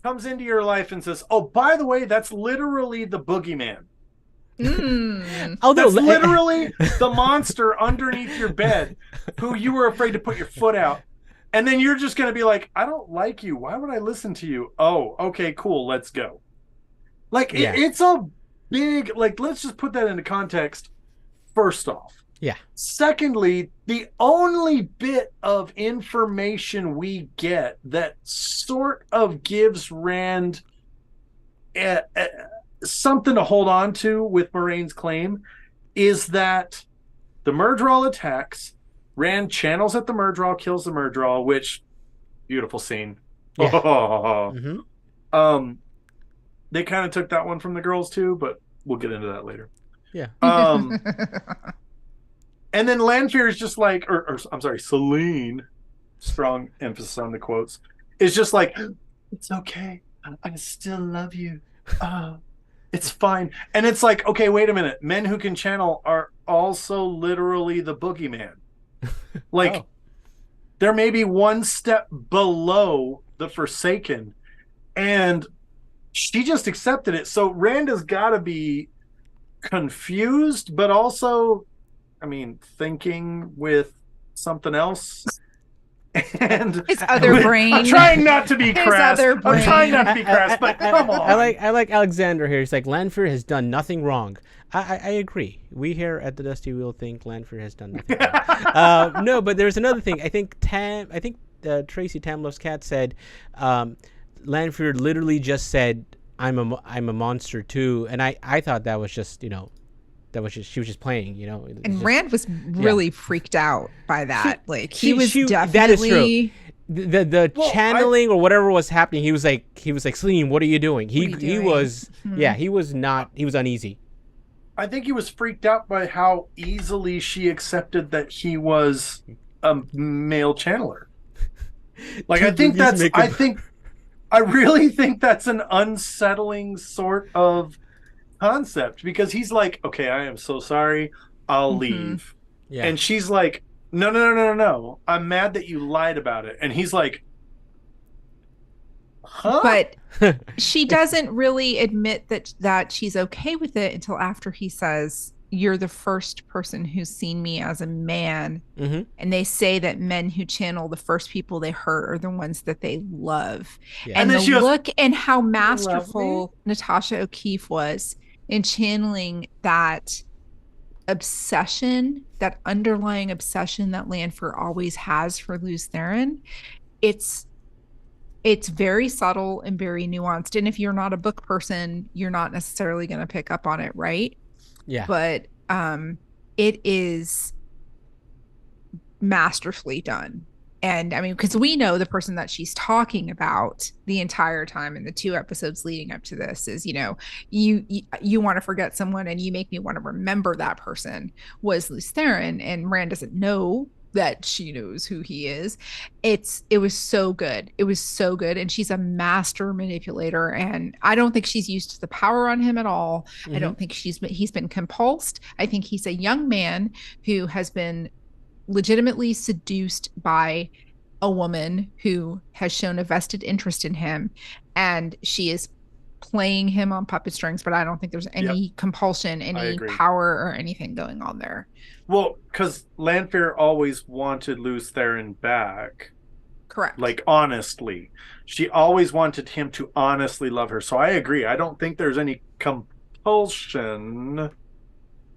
comes into your life and says, "Oh, by the way, that's literally the boogeyman. That's literally the monster underneath your bed who you were afraid to put your foot out." And then you're just going to be like, "I don't like you. Why would I listen to you?" Oh, okay, cool. Let's go. Like, it's a big, like, let's just put that into context first off. Yeah. Secondly, the only bit of information we get that sort of gives Rand something to hold on to with Moiraine's claim is that the Myrddraal attacks, Rand channels at the Myrddraal, kills the Myrddraal, which, beautiful scene. Yeah. They kind of took that one from the girls too, but we'll get into that later. Yeah. And then Lanfear is just like, or I'm sorry, Selene, strong emphasis on the quotes, is just like, "It's okay. I still love you. It's fine." And it's like, okay, wait a minute. Men who can channel are also literally the boogeyman. Like, they're maybe one step below the Forsaken. And she just accepted it. So Rand has got to be confused, but also, I mean, thinking with something else. And his other brain. I'm trying not to be crass. other brain. I'm trying not to be crass, but come on. I like Alexander here. He's like, Lanfear has done nothing wrong. I agree. We here at the Dusty Wheel think Lanfear has done nothing wrong. No, but there's another thing. I think Tracy Tamlove's cat said Lanfear literally just said, I'm a monster too, and I thought that was just, she was just playing, And Rand was really freaked out by that. He was definitely. That is true. The channeling or whatever was happening, he was like, Selene, what are you doing? He was uneasy. I think he was freaked out by how easily she accepted that he was a male channeler. Like, I really think that's an unsettling sort of concept, because he's like, "Okay, I am so sorry, I'll leave." Yeah. And she's like, no, I'm mad that you lied about it. And he's like, huh? But she doesn't really admit that she's okay with it until after he says, "You're the first person who's seen me as a man." Mm-hmm. And they say that men who channel, the first people they hurt are the ones that they love. Yeah. And the look and how masterful Natasha O'Keeffe was in channeling that obsession, that underlying obsession that Lanfear always has for Lews Therin. It's very subtle and very nuanced. And if you're not a book person, you're not necessarily going to pick up on it, right? Yeah. But it is masterfully done. And I mean, because we know the person that she's talking about the entire time in the 2 episodes leading up to this is, you want to forget someone and you make me want to remember that person was Lews Therin, and Rand doesn't know that she knows who he is. It was so good. It was so good. And she's a master manipulator. And I don't think she's used the power on him at all. Mm-hmm. I don't think he's been compulsed. I think he's a young man who has been legitimately seduced by a woman who has shown a vested interest in him. And she is playing him on puppet strings, but I don't think there's any compulsion, any power or anything going on there. Well, because Lanfear always wanted Lews Therin back. Correct. Like, honestly. She always wanted him to honestly love her. So I agree. I don't think there's any compulsion.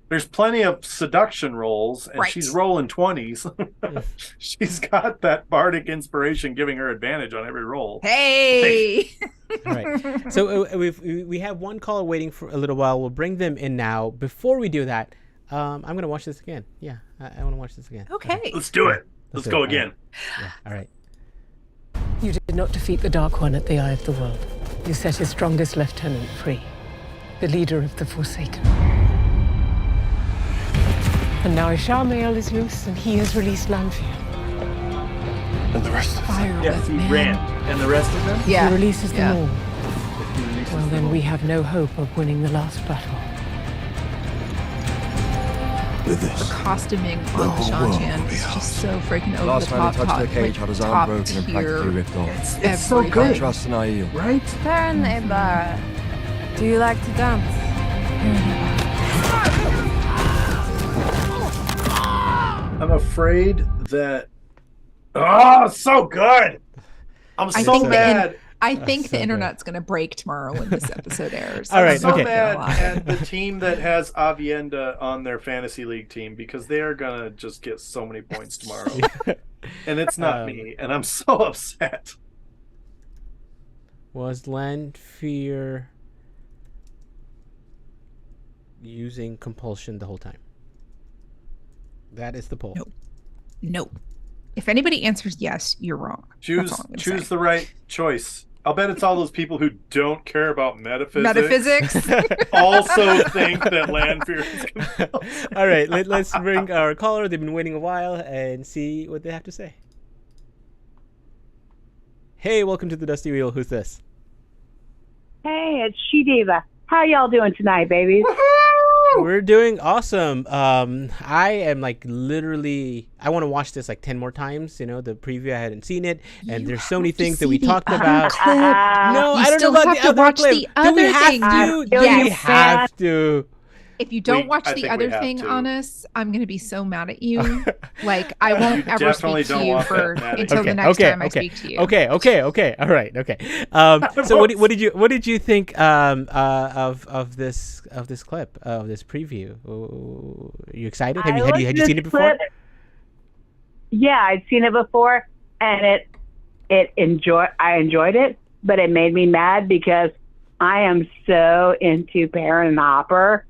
There's plenty of seduction rolls, and she's rolling 20s. She's got that bardic inspiration giving her advantage on every roll. Hey! Right. So we have one caller waiting for a little while. We'll bring them in now. Before we do that, I'm going to watch this again. Yeah, I want to watch this again. Okay. Let's do it. Let's go again. All right. You did not defeat the Dark One at the Eye of the World. You set his strongest lieutenant free, the leader of the Forsaken. And now Ishamael is loose, and he has released Lanfear. And the rest of them. Fire Yeah, with he man. ran. And the rest of them? If he releases them all, If he releases well, them then all. we have no hope of winning the last battle. With this, The costuming the on the whole world Seanchan will be is ours. just so freaking over last the man top. who touched her top, cage like, had his arm top broken and tier practically ripped off. It's so everything. good. Trust in Aiel. Right? Turn Ibarra. Do you like to dance? I'm afraid that. Oh, so good! I'm I so think mad. I think so the internet's going to break tomorrow when this episode airs. All right, I'm so okay. mad at the team that has Aviendha on their fantasy league team because they are gonna just get so many points tomorrow, and it's not me, and I'm so upset. Was Lanfear using compulsion the whole time? That is the poll. Nope. Nope. If anybody answers yes, you're wrong. That's Choose all I'm gonna choose say. the right choice. I'll bet it's all those people who don't care about Metaphysics. also think that Lanfear is compulsive. All right, let's bring our caller. They've been waiting a while and see what they have to say. Hey, welcome to the Dusty Wheel. Who's this? Hey, it's She Diva. How y'all doing tonight, babies? We're doing awesome. I am like literally. I want to watch this like 10 more times. You know, the preview I hadn't seen it, and there's so many things that we talked about. No, I don't know still about have the to other watch clip. the Do we other have thing. to? Do Yes. we have to? If you don't watch I the think we other have thing to. on us, I'm going to be so mad at you. Like, I won't ever Definitely speak to don't you want that for mad at until you. the next time I speak to you. Okay. All right. Okay. So what did you think of this clip of this preview? Are you excited? Had you seen it before? Yeah, I'd seen it before, and I enjoyed it, but it made me mad because I am so into Perrin and Hopper.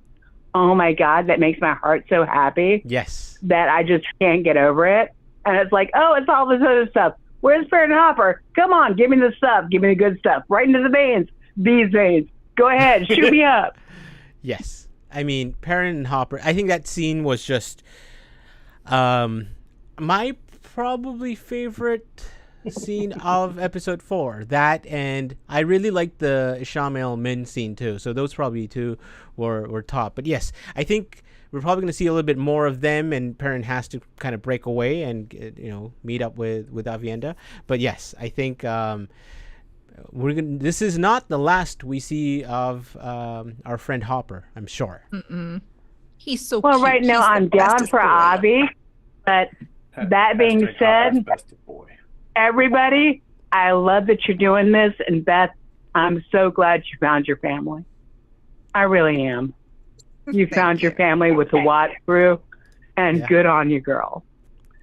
Oh my God, that makes my heart so happy Yes. that I just can't get over it. And it's like, oh, it's all this other stuff. Where's Perrin and Hopper? Come on, give me the stuff. Give me the good stuff. Right into the veins. These veins. Go ahead, shoot me up. Yes. I mean, Perrin and Hopper. I think that scene was just my probably favorite scene of episode 4. That, and I really liked the Ishamael Min scene too. So those probably two were top. But yes, I think we're probably going to see a little bit more of them, and Perrin has to kind of break away and meet up with Aviendha. But yes, I think this is not the last we see of our friend Hopper, I'm sure. He's so Well, cute. right now He's the I'm down bestest for boy. Avi, but that being Hashtag said, Hopper's best boy. everybody, I love that you're doing this. And Beth, I'm so glad you found your family. I really am. You Thank found your you. family with the Watt crew, and Yeah. good on you, girl.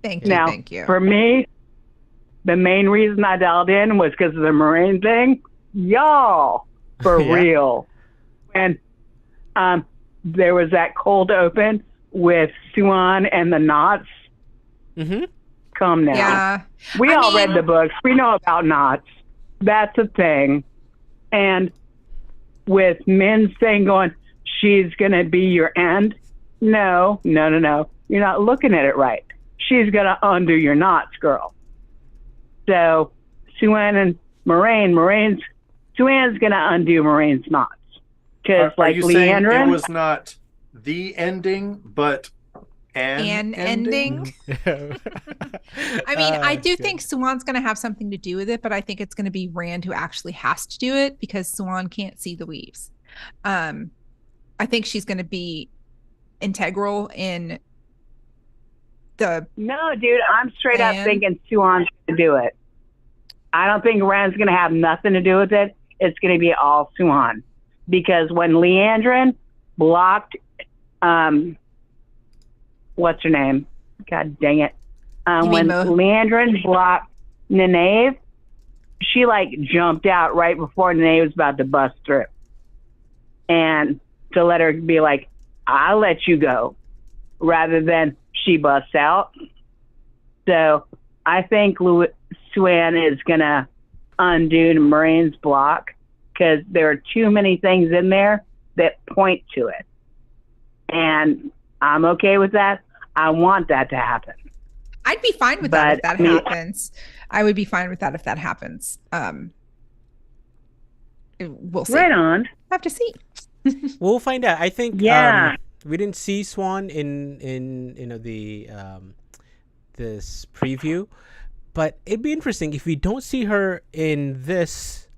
Thank you. Now, Thank you. for me, the main reason I dialed in was because of the Marine thing. Y'all, for Yeah. real. And there was that cold open with Suan and the knots. Mm-hmm. Come now. Yeah. We I all mean- read the books. We know about knots. That's a thing. And with Min saying going, she's going to be your end. No. You're not looking at it right. She's going to undo your knots, girl. So Suan and Suan's going to undo Moraine's knots. Because Are like you saying Leandrin, it was not the ending, but an ending. I mean, I do good. think Suwan's going to have something to do with it, but I think it's going to be Rand who actually has to do it because Suwan can't see the weaves. I think she's going to be integral in the. No, dude, I'm straight up And- thinking Suan's going to do it. I don't think Rand's going to have nothing to do with it. It's going to be all Suan. Because when Leandrin blocked, what's her name? God dang it. You When mean Mo? Leandrin blocked Nynaeve, she like jumped out right before Nynaeve was about to bust through. And to let her be like, I'll let you go, rather than she busts out. So I think Suan is going to undo Moraine's block because there are too many things in there that point to it. And I'm okay with that. I want that to happen. I'd be fine with that if But, that I mean- happens. I would be fine with that if that happens. We'll see. Right on. Have to see. We'll find out. I think Yeah. we didn't see Swan in the this preview, but it'd be interesting if we don't see her in this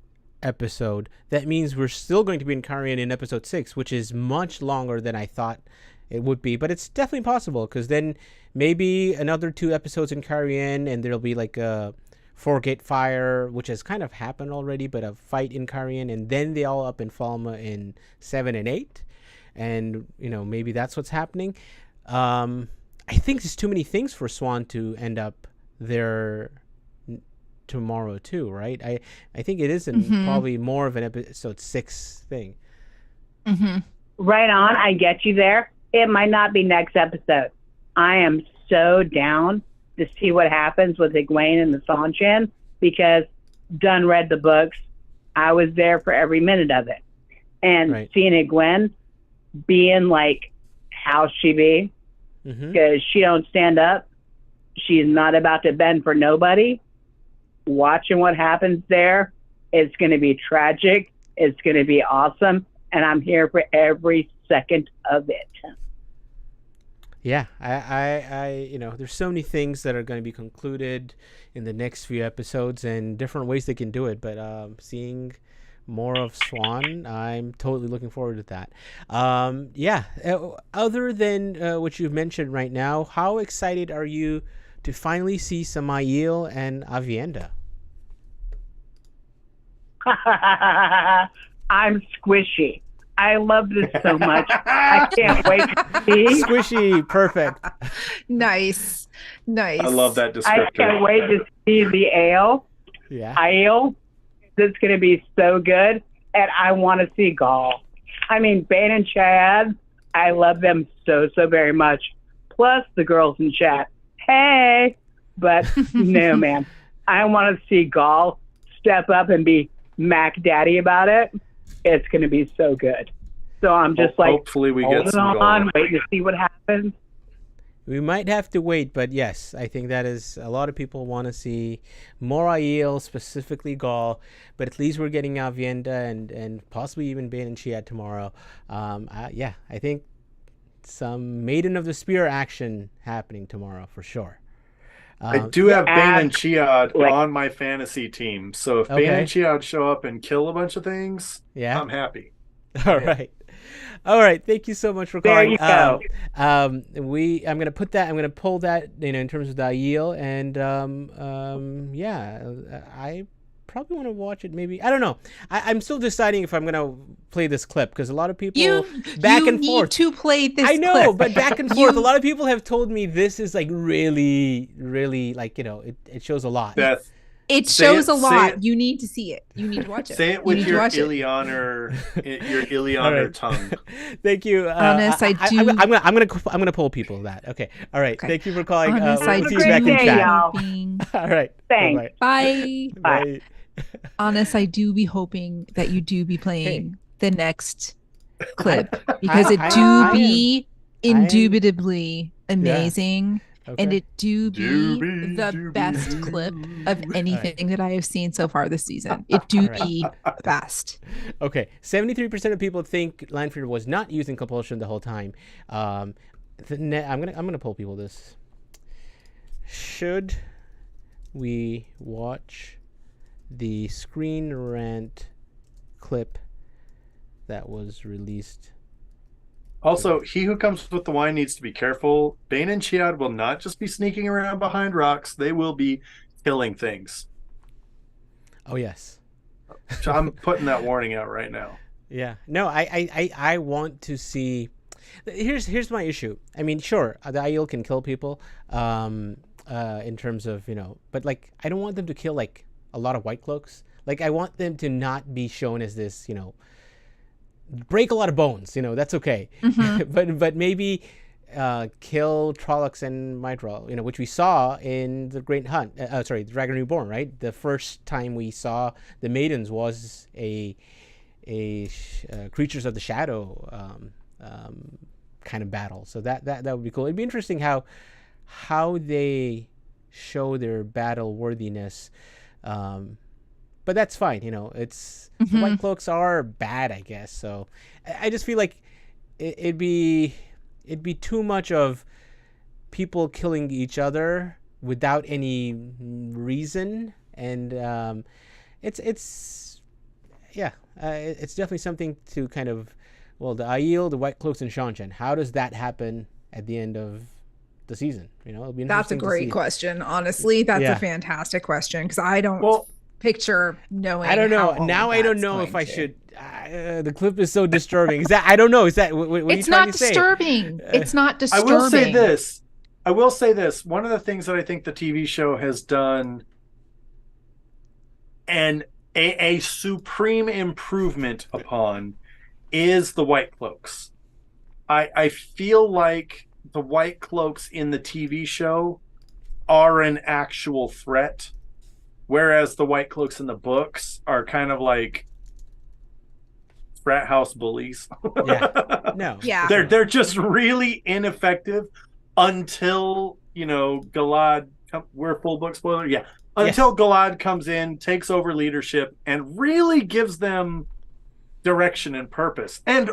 episode. That means we're still going to be in Carrion in episode 6, which is much longer than I thought it would be. But it's definitely possible, because then maybe another 2 episodes in Carrion, and there'll be like a Foregate Fire, which has kind of happened already, but a fight in Carrion, and then they all up in Falma in 7 and 8, and maybe that's what's happening. I think there's too many things for Swan to end up there tomorrow too, right? I think it is probably more of an episode 6 thing. Right on. I get you there. It might not be next episode. I am so down to see what happens with Egwene and the Seanchan, because done read the books. I was there for every minute of it. And seeing Egwene being like how she be, because she don't stand up. She's not about to bend for nobody. Watching what happens there, it's going to be tragic. It's going to be awesome. And I'm here for every second of it. Yeah, I there's so many things that are going to be concluded in the next few episodes, and different ways they can do it. But seeing more of Swan, I'm totally looking forward to that. Other than what you've mentioned right now, how excited are you to finally see Samael and Aviendha? I'm squishy. I love this so much. I can't wait to see. Squishy, perfect. Nice. I love that descriptor. I can't wait to see the ale. Yeah. Ale. It's going to be so good. And I want to see Gall. I mean, Bane and Chad, I love them so very much. Plus the girls in chat. Hey. But no, man. I want to see Gall step up and be Mac Daddy about it. It's going to be so good. So I'm just hopefully we get some on, waiting to see what happens. We might have to wait, but yes, I think that is a lot of people want to see more Aiel, specifically Gall, but at least we're getting Aviendha and possibly even Bane and Chiad tomorrow. I think some Maiden of the Spear action happening tomorrow for sure. I do have Bane and Chiad on my fantasy team, so if Bane and Chiad show up and kill a bunch of things, I'm happy. All right. Thank you so much for calling. There you go. I'm gonna pull that in terms of the Aiel, and I probably want to watch it. Maybe, I don't know. I'm still deciding if I'm gonna play this clip, because a lot of people back and forth to play this. I know, clip. but back and forth. A lot of people have told me this is like really, really it shows a lot. Beth, it shows a lot. You need to see it. You need to watch it. Say it with your Illianer, your Illianer tongue. Thank you. Honest, I do. I'm gonna pull people that. Okay. All right. Okay. Thank you for calling. Honest, I We'll see do. you back in chat. y'all. All right. Thanks. Bye. Bye. Honest, I do be hoping that you do be playing the next clip, because it do be indubitably amazing. Okay. And it do be the best clip of anything that I have seen so far this season. It do be the best. Okay, 73% of people think Lanfear was not using compulsion the whole time. I'm gonna pull people this. Should we watch the Screen Rant clip that was released? Also, he who comes with the wine needs to be careful. Bane and Chiad will not just be sneaking around behind rocks. They will be killing things. Oh, yes. So I'm putting that warning out right now. Yeah. No, I want to see... Here's my issue. I mean, sure, the Aiel can kill people in terms of, but, I don't want them to kill, a lot of White Cloaks. I want them to not be shown as this, break a lot of bones, that's okay. but maybe kill Trollocs and Mythrol, which we saw in the Great Hunt. The Dragon Reborn, right? The first time we saw the Maidens was a Creatures of the Shadow kind of battle. So that would be cool. It'd be interesting how they show their battle worthiness. But that's fine, it's the White Cloaks are bad, I guess. So I just feel like it'd be too much of people killing each other without any reason, and it's definitely something to kind of, well, the Aiel, the White Cloaks, and Seanchan. How does that happen at the end of the season? It'll be That's a great question. Honestly, that's a fantastic question, because I don't picture knowing. I don't know. Now I don't know if I should. The clip is so disturbing. Is that? I don't know. Is that? What are you trying to say? It's not disturbing. It's not disturbing. I will say this. One of the things that I think the TV show has done, and a supreme improvement upon, is the White Cloaks. I feel like the White Cloaks in the TV show are an actual threat, whereas the White Cloaks in the books are kind of like frat house bullies. They're just really ineffective until Galad. We're full book spoiler, until Galad comes in, takes over leadership, and really gives them direction and purpose. And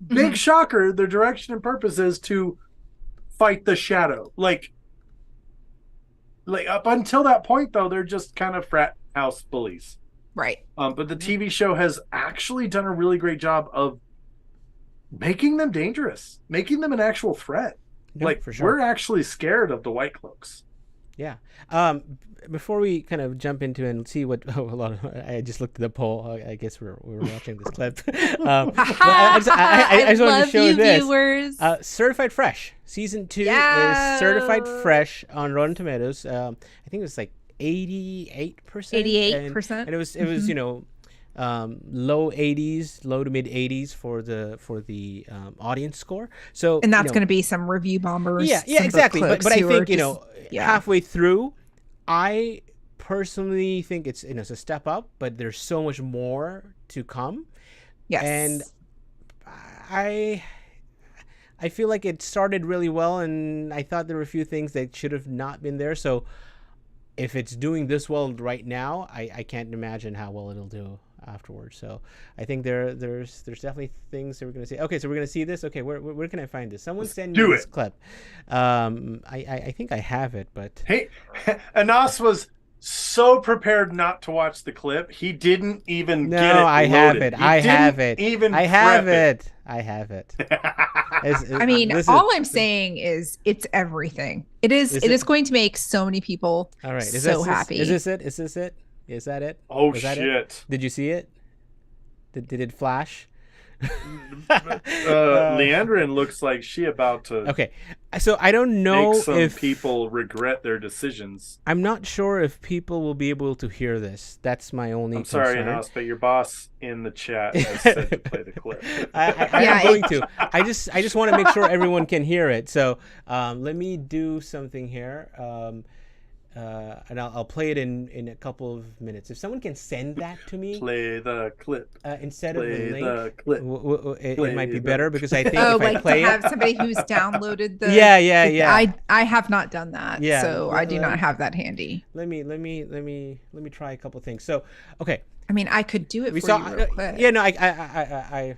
big shocker, their direction and purpose is to fight the shadow. Like up until that point, though, they're just kind of frat house bullies. Right. But the TV show has actually done a really great job of making them dangerous, making them an actual threat. For sure. We're actually scared of the White Cloaks. Yeah. Before we kind of jump into and see what, I just looked at the poll. I guess we're watching this clip. I just wanted to show this. Viewers. Certified Fresh season 2 is certified fresh on Rotten Tomatoes. I think it was like 88%. 88%. And it was low 80s, low to mid 80s for the audience score. So that's going to be some review bombers. Yeah, exactly. But I think halfway through, I personally think it's it's a step up, but there's so much more to come. Yes. And I feel like it started really well, and I thought there were a few things that should have not been there. So if it's doing this well right now, I can't imagine how well it'll do afterwards. So I think there's definitely things that we're going to see. Okay, so we're going to see this. Okay, where can I find this? Someone send me this clip. I think I have it, but hey, Anas was so prepared not to watch the clip, he didn't even get it. I have it. I have it. I have it. I mean, all I'm saying is it's everything. It is going to make so many people all right. happy. Is this it? Is that it? Oh, shit. It? Did you see it? Did it flash? Leandrin looks like she about to. Okay, so I don't know if people regret their decisions. I'm not sure if people will be able to hear this. That's my only. I'm sorry, Anas, but your boss in the chat has said to play the clip. I'm going to. I just want to make sure everyone can hear it. So let me do something here. And I'll play it in a couple of minutes. If someone can send that to me, play the clip instead play of the link. The clip. it might be better because I think if I play to have somebody who's downloaded the yeah. I have not done that, so I do not have that handy. Let me try a couple of things. So okay, I mean I could do it for you real quick. Yeah, no, I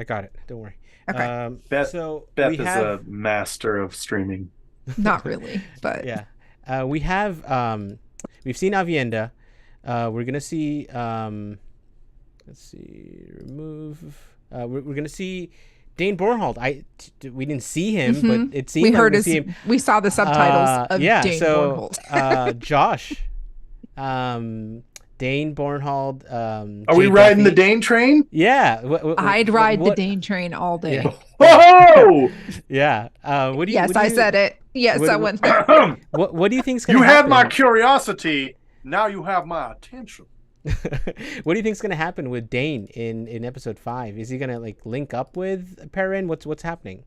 got it. Don't worry. Okay. Beth is a master of streaming. Not really, but yeah. We've seen Aviendha. We're gonna see. Let's see. Remove. We're gonna see Dane Bornhold. We didn't see him, but it seemed we saw the subtitles of Dane Bornhold. Josh. Dane Bornhold. Are we riding the Dane train? Yeah. I'd ride the Dane train all day. Yeah. Whoa! Yeah. I said it. Yes, I went there. What do you think's going to happen? happen? You have my curiosity. Now you have my attention. What do you think's going to happen with Dane in episode 5? Is he going to link up with Perrin? What's happening?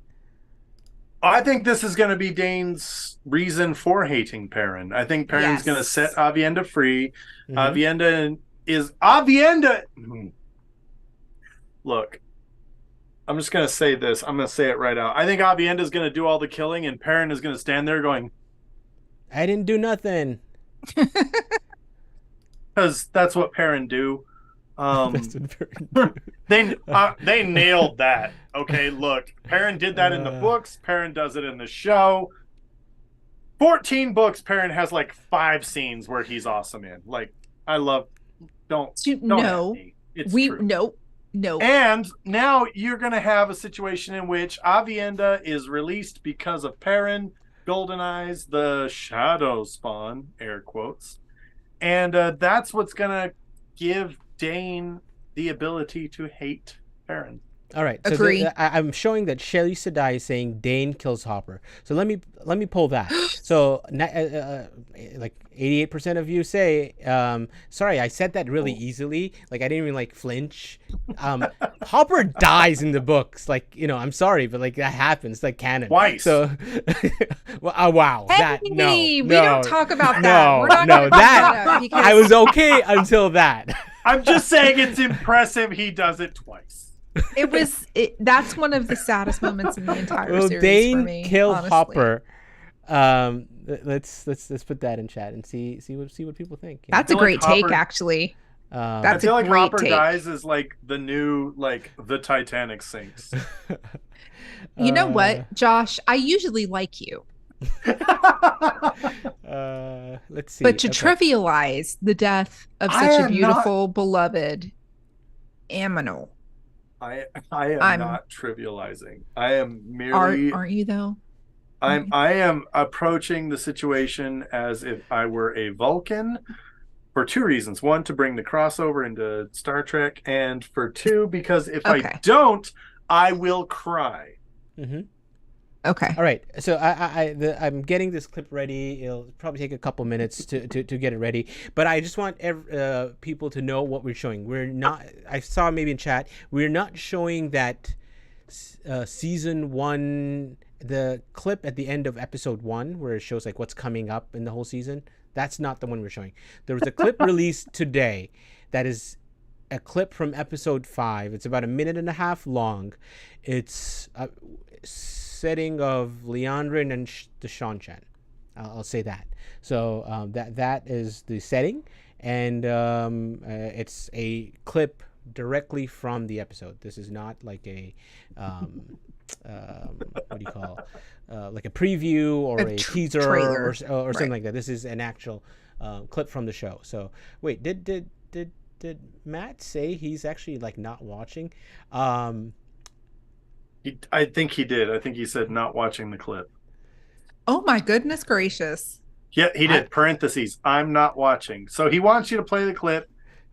I think this is going to be Dane's reason for hating Perrin. I think Perrin's going to set Aviendha free. Mm-hmm. Aviendha. Look, I'm just gonna say this. I'm gonna say it right out. I think Aviendha is gonna do all the killing, and Perrin is gonna stand there going, I didn't do nothing. because that's what Perrin do. That's what They nailed that. Okay, look, Perrin did that in the books. Perrin does it in the show. 14 books. Perrin has like 5 scenes where he's awesome in. Like, I love. Don't no, at me. It's true. No. And now you're going to have a situation in which Aviendha is released because of Perrin, Golden Eyes, the Shadow Spawn, air quotes. And that's what's going to give Dane the ability to hate Perrin. All right. So Agree. I'm showing that Shelly Sedai is saying Dane kills Hopper. So let me pull that. So like 88% of you say, sorry, I said that really easily. Like I didn't even like flinch. Hopper dies in the books. Like, you know, I'm sorry, but like that happens. Like canon. Twice. So, well, wow. Hey, we don't talk about that. No, We're not no, gonna bring that up because I was okay until that. I'm just saying it's impressive he does it twice. That's one of the saddest moments in the entire Will series Dane for me. kill honestly. Hopper? Let's put that in chat and see what people think. You know? That's a feel great like take, Hopper- actually. I That's feel a like great Hopper take. dies is like the new, like the Titanic sinks. You know what, Josh? I usually like you, Let's see. but to Okay. trivialize the death of I such a am beautiful, beloved Aminal, I am I'm- not trivializing. I am merely aren't you though? I am approaching the situation as if I were a Vulcan for 2 reasons. 1, to bring the crossover into Star Trek, and for 2, because if I Okay. don't, I will cry. Mm-hmm. Okay. All right. So I'm getting this clip ready. It'll probably take a couple minutes to get it ready. But I just want people to know what we're showing. We're not. I saw maybe in chat. We're not showing that season 1. The clip at the end of episode 1 where it shows like what's coming up in the whole season. That's not the one we're showing. There was a clip released today that is a clip from episode 5. It's about 1.5 minutes long. It's setting of Liandrin and the Seanchan. I'll say that. So that is the setting, and it's a clip directly from the episode. This is not like a what do you call like a preview or a teaser trailer. or something like that. This is an actual clip from the show. So wait, did Matt say he's actually like not watching? I think he did. I think he said not watching the clip. Oh my goodness gracious! Yeah, he did. Parentheses. I'm not watching. So he wants you to play the clip.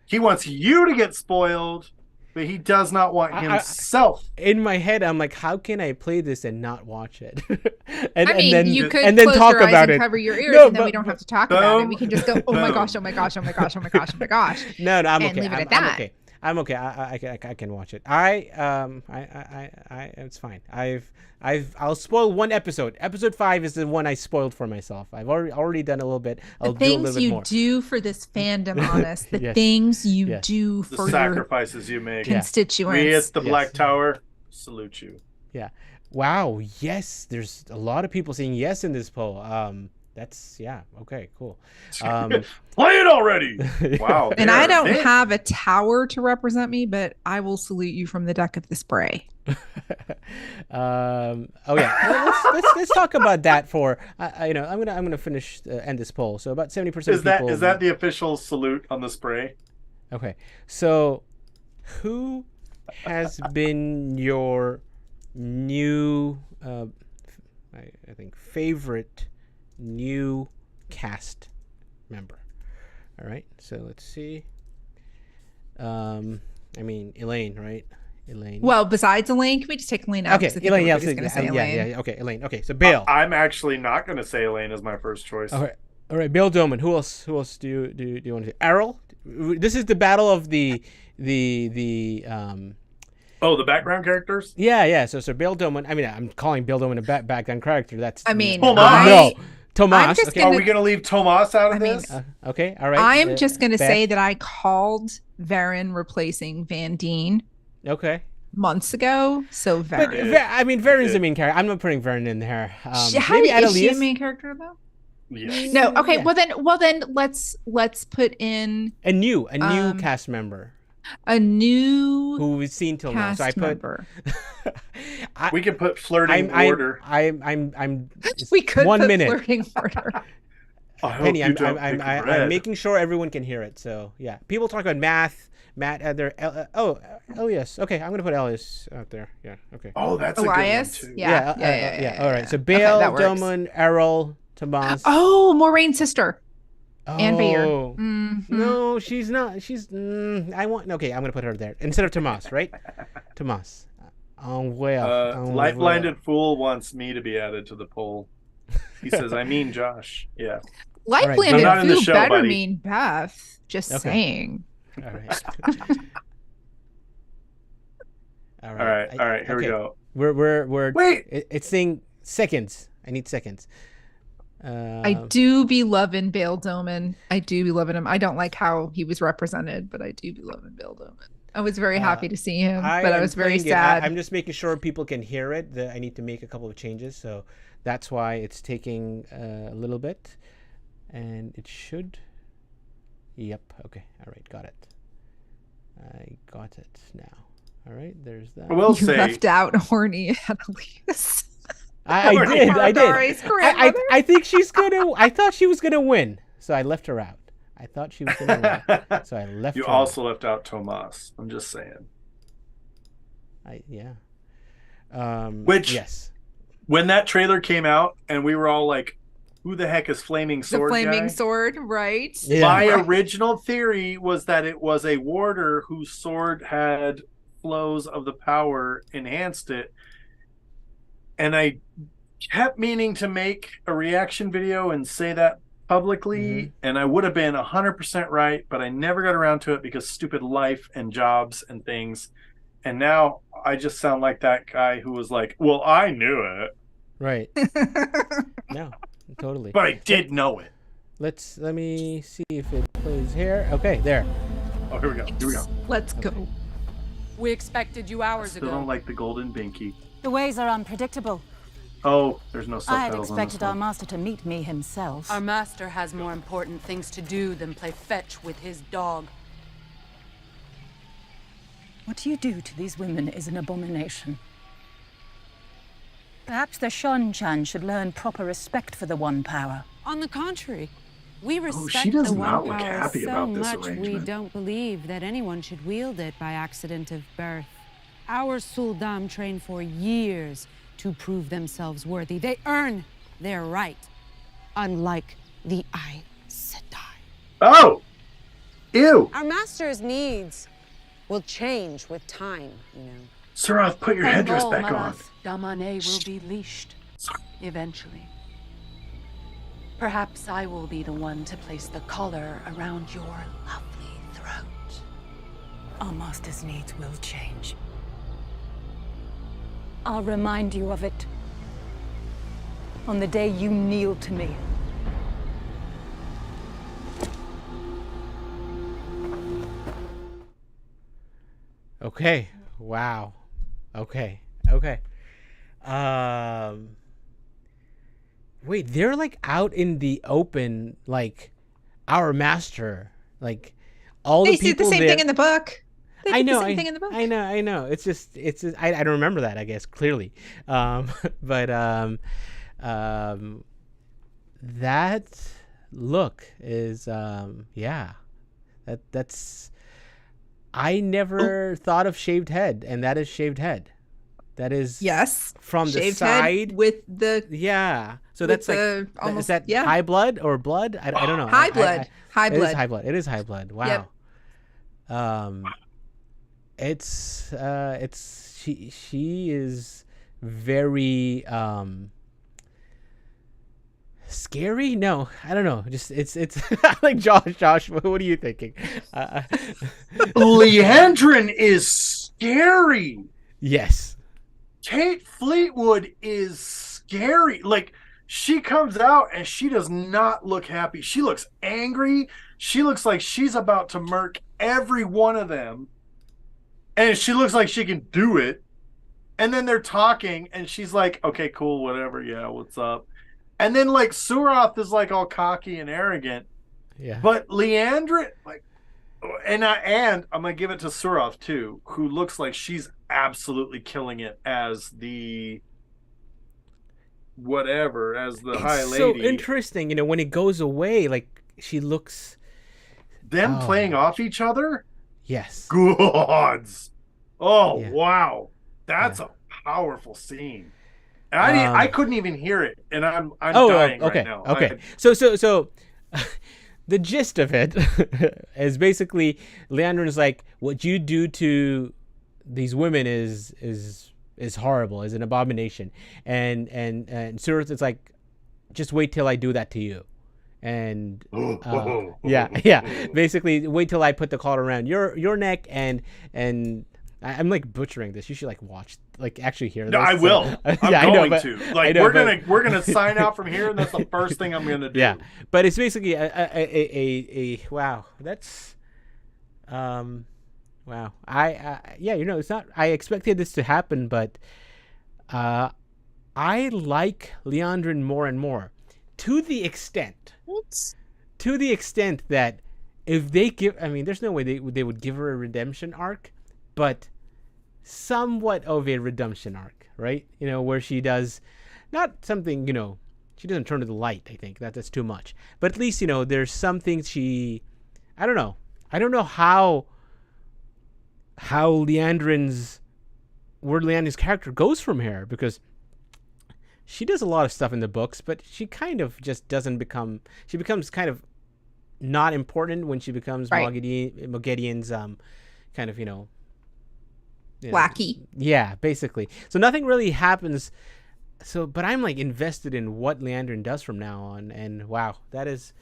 He wants you to get spoiled, but he does not want himself. In my head, I'm like, how can I play this and not watch it? and then you could and then close talk your eyes about and it. cover your ears, No, and then but- we don't have to talk about it. We can just go, oh my boom. gosh, oh my gosh, oh my gosh, oh my gosh, oh my gosh. No, I'm and okay. leave it I'm, at that. I'm okay. I'm okay. I can watch it. I it's fine. I'll spoil one episode. Episode 5 is the one I spoiled for myself. I've already done a little bit. I'll The do a little things bit you more. do for this fandom, honest. The Yes. things you Yes. do The for your sacrifices you make. Yeah. constituents. We at the Yes. Black Tower salute you. Yeah. Wow. Yes. There's a lot of people saying yes in this poll. That's okay. Cool. Play it already. Wow. And they I are don't big. have a tower to represent me, but I will salute you from the deck of the spray. Oh yeah. Well, let's talk about that for I'm gonna finish end this poll. So about 70% Is of people. that the official salute on the spray? Okay. So who has been your new I think favorite new cast member? All right. So let's see. Elaine, right? Elaine. Well, besides Elaine, can we just take Elaine out? Okay, 'Cause I think Elaine. Yeah, everybody's gonna say Elaine. yeah. Okay, Elaine. Okay, so Bale. I'm actually not going to say Elaine as my first choice. All right. Bale Doman. Who else do you want to say? Errol. This is the battle of the Oh, the background characters? Yeah. So Bale Doman. I mean, I'm calling Bale Doman a background character. That's Tomas. no. Tomas. just Okay. Are we going to leave Tomas out of this? Okay. All right. I'm just going to Beth? say that I called Varen replacing Van Deen. Okay. months ago. So But Varen. I mean, Varen's the main character. I'm not putting Varen in there. Is Maybe she a Adelius. main character though? Yes. No. Okay. Yeah. Well then let's put in A new cast member a new who we've seen till now. cast So I put. member. We can put flirting order. I'm. We could 1 put minute. flirting order. I hope Penny, you I'm don't pick I'm red. making sure everyone can hear it. So yeah, people talk about Matt at their Elias. Okay, I'm gonna put Elias out there. Yeah. Okay. Oh, that's Elias. a good one too. Yeah. All right. So Okay, Bale, that works. Damane, Errol, Tomas. Oh, Moraine's sister. Anne Bayer. Oh. Mhm. No, she's not. She's. I want. Okay, I'm gonna put her there instead of Tomas, right? Tomas. Light blinded fool wants me to be added to the poll. He says, "I mean, Josh." Yeah. Light Right. blinded I'm not in the food show, better buddy. mean Beth. Just Okay. saying. All right. All right. Here we go. We're. Wait. It's saying seconds. I need seconds. I do be loving Bale Doman. I do be loving him. I don't like how he was represented, but I do be loving Bale Doman. I was very happy to see him, but I am was very playing it. sad. I'm just making sure people can hear it. I need to make a couple of changes, so that's why it's taking a little bit, and it should. Yep. Okay. All right. Got it. I got it now. All right. There's that. I will You say, left out horny Annalise. I did. Barbari's grandmother. I think she's gonna. I thought she was gonna win, so I left her out. I thought she was gonna win, so I left. you her also left out Tomas. I'm just saying. Which yes. When that trailer came out, and we were all like, "Who the heck is Flaming The Sword?" flaming guy? sword, right? Yeah. My Right. original theory was that it was a warder whose sword had flows of the power enhanced it, and I kept meaning to make a reaction video and say that publicly, and I would have been 100% right, but I never got around to it because stupid life and jobs and things. And now I just sound like that guy who was like, "Well, I knew it, Right. No. Totally. but I did know it." Let me see if it plays here. Okay, there. Oh, here we go. Here we go. Let's go. We expected you hours Still ago. don't like the golden binky. The ways are unpredictable. Oh, there's no I had subtitles on this expected our one. master to meet me himself. Our master has more important things to do than play fetch with his dog. What you do to these women is an abomination. Perhaps the Seanchan should learn proper respect for the One Power. On the contrary, we respect she does the not One look Power happy so about this much we arrangement. don't believe that anyone should wield it by accident of birth. Our Suldam train for years to prove themselves worthy. They earn their right, unlike the Aes Sedai. Oh! Ew! Our master's needs will change with time, you know. Sarath, put your headdress back on. Damane will be leashed eventually. Perhaps I will be the one to place the collar around your lovely throat. Our master's needs will change. I'll remind you of it on the day you kneel to me. Okay. Wow. Okay. Wait, they're like out in the open, like our master, like all They the did the people same there. thing in the book. They I did know. the same thing in the book. I know. It's just I don't remember that, I guess, clearly. But that look is that's I never thought of shaved head, and that is shaved head. That is Yes. from the Shaved side head with the yeah. So with that's like the is almost- that yeah. high blood or blood? I don't know. high blood. High It is blood. high blood. It is high blood. Wow. Yep. It's she is very scary. No, I don't know. Just it's like Josh. What are you thinking? Leandrin is scary. Yes. Kate Fleetwood is scary. Like, she comes out and she does not look happy. She looks angry. She looks like she's about to murk every one of them. and she looks like she can do it. And then they're talking, and she's like, "Okay, cool, whatever. Yeah, what's up?" And then like Suroth is like all cocky and arrogant. Yeah. But Liandrin, like, and I'm gonna give it to Suroth too, who looks like she's absolutely killing it as the high lady. So interesting, you know, when it goes away, like she looks. Them playing off each other. Yes. Gods. Oh wow. That's a powerful scene. And I couldn't even hear it, and I'm dying okay, right now. Okay. So the gist of it is basically Leandrin's like, what you do to these women is horrible, is an abomination, and Suroth is like, just wait till I do that to you. And basically wait till I put the collar around your neck, and I'm like butchering this. You should like watch, like actually hear this. No, I will. I'm going to. Like we're gonna sign out from here, and that's the first thing I'm gonna do. Yeah, but it's basically a wow. That's wow. It's not. I expected this to happen, but I like Liandrin more and more, to the extent that if they give, I mean, there's no way they would give her a redemption arc, but somewhat of a redemption arc, right? You know, where she does not something, you know, she doesn't turn to the light. I think that's too much, but at least, you know, there's something I don't know how Leandrin's character goes from here, because she does a lot of stuff in the books, but she kind of just she becomes kind of not important when she becomes Mogedian's kind of, you know, wacky. Yeah, basically. So nothing really happens. So, but I'm like invested in what Liandrin does from now on, and wow, that is.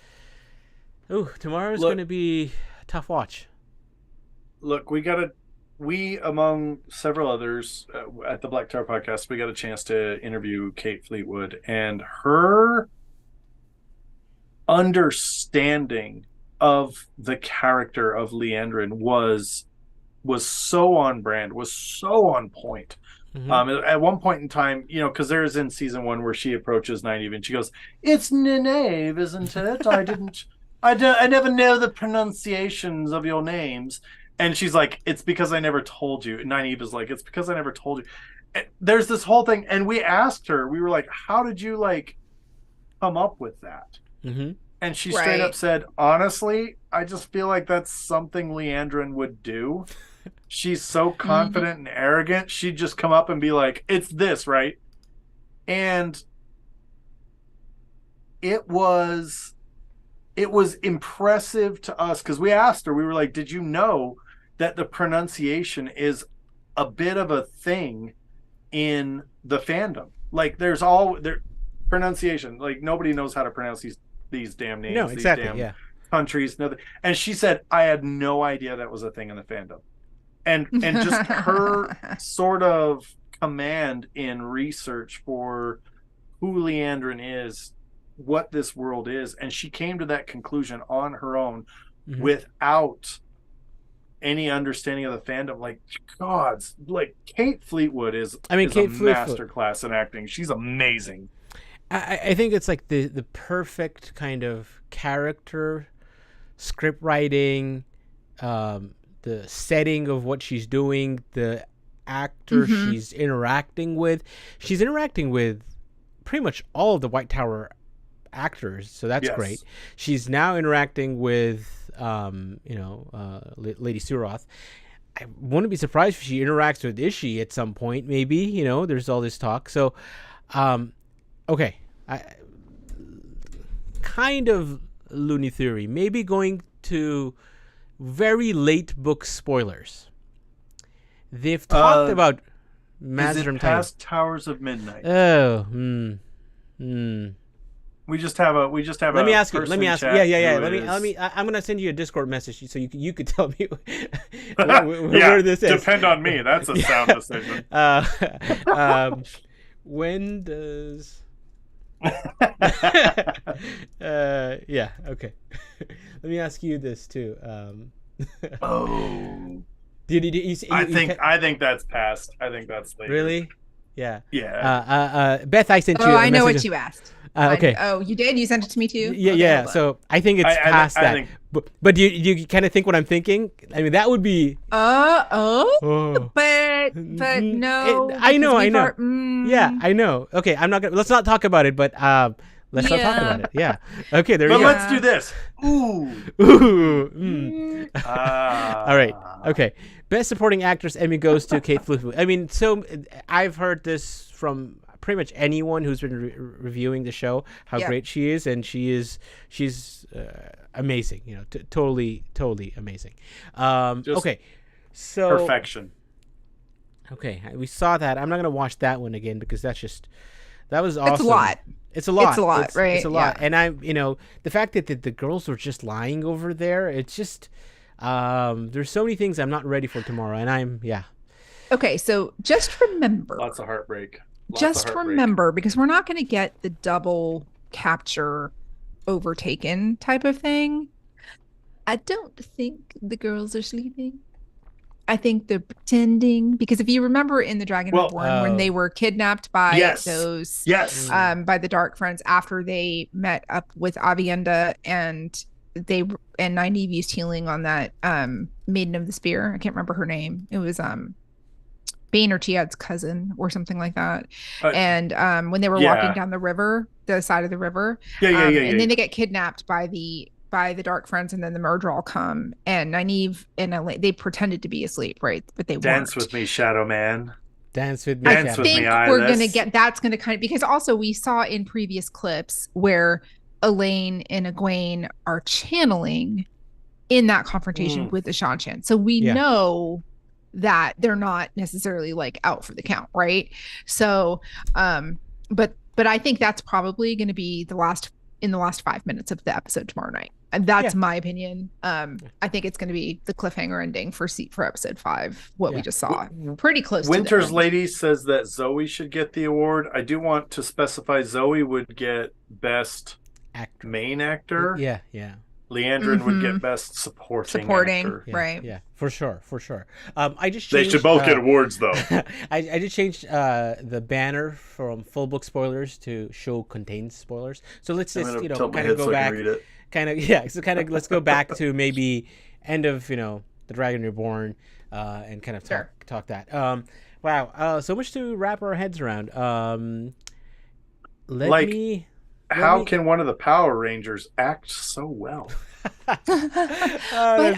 Tomorrow's going to be a tough watch. Look, we among several others at the Black Tower podcast, we got a chance to interview Kate Fleetwood, and her understanding of the character of Liandrin was so on brand, was so on point. Mm-hmm. At one point in time, you know, because there's in season 1 where she approaches Nynaeve and she goes, "It's Nynaeve, isn't it? I never know the pronunciations of your names." And she's like, "It's because I never told you." And Nynaeve is like, "It's because I never told you." And there's this whole thing, and we asked her, we were like, "How did you like come up with that?" Mm-hmm. And she straight up said, "Honestly, I just feel like that's something Liandrin would do. She's so confident and arrogant. She'd just come up and be like, 'It's this, right?'" And it was impressive to us, because we asked her, we were like, "Did you know that the pronunciation is a bit of a thing in the fandom? Like there's pronunciation, like nobody knows how to pronounce these damn names, no, exactly, these damn countries, nothing." And she said, "I had no idea that was a thing in the fandom." And just her sort of command in research for who Liandrin is, what this world is, and she came to that conclusion on her own, without any understanding of the fandom. Like, gods, like Kate Fleetwood is a masterclass in acting. She's amazing. I think it's like the perfect kind of character, script writing, the setting of what she's doing, the actor she's interacting with. She's interacting with pretty much all of the White Tower actors, so that's great. She's now interacting with Lady Suroth. I wouldn't be surprised if she interacts with Ishii at some point, maybe. You know, there's all this talk. So okay, kind of loony theory, maybe going to very late book spoilers. They've talked about Master past Towers of Midnight. We just have a. Let me ask you. Yeah. I'm gonna send you a Discord message so you could tell me where this is. Depend on me. That's a sound decision. When does? Yeah. Okay. Let me ask you this too. I think that's past. I think that's later. Really? Yeah. Yeah. Beth, I sent you. Oh, a I know message. what you asked. Okay. You did? You sent it to me too? Yeah, Okay, yeah. hold on. So I think it's past that. think... But do you kind of think what I'm thinking? I mean, that would be. But no. I know. Yeah, Mm. I know. Okay, I'm not gonna. Let's not talk about it. But let's not talk about it. Yeah. Okay, there we go. But let's do this. Ooh. All right. Okay. Best Supporting Actress Emmy goes to Kate Blanchett. I mean, so I've heard this from pretty much anyone who's been reviewing the show, how great she is, and she's amazing. You know, totally amazing. Okay, so perfection. Okay, we saw that. I'm not gonna watch that one again because that was awesome. It's a lot. It's a lot. It's a lot, right? It's a lot. And the fact that the girls were just lying over there, it's just, there's so many things I'm not ready for tomorrow. And Okay, so just remember. Lots of heartbreak. Remember, because we're not going to get the double capture overtaken type of thing. I don't think the girls are sleeping. I think they're pretending, because if you remember in The Dragon Reborn, when they were kidnapped by those by the Dark Friends after they met up with Aviendha, and Nynaeve used healing on that Maiden of the Spear. I can't remember her name. It was Bane or Tiad's cousin or something like that. And when they were walking down the side of the river, and then they get kidnapped by the Dark Friends, and then the Murdral come, and Nynaeve and Elaine, they pretended to be asleep, right? But they Dance weren't. with me, Shadow Man. Dance with me. I think we're gonna get that's gonna kind of, because also we saw in previous clips where Elaine and Egwene are channeling in that confrontation with the Seanchan, so we know that they're not necessarily like out for the count, right? So, but I think that's probably going to be the last 5 minutes of the episode tomorrow night. And that's my opinion. I think it's going to be the cliffhanger ending for episode 5. What we just saw, pretty close. Winter's to the Lady says that Zoe should get the award. I do want to specify Zoe would get best main actor. Yeah. Leandrin would get best supporting actor. Right? Yeah, for sure. I just changed, they should both get awards though. I just changed the banner from full book spoilers to show contains spoilers. So let's just kind of go back. Let's go back to maybe end of The Dragon Reborn, and kind of talk that. Wow, so much to wrap our heads around. How can one of the Power Rangers act so well? But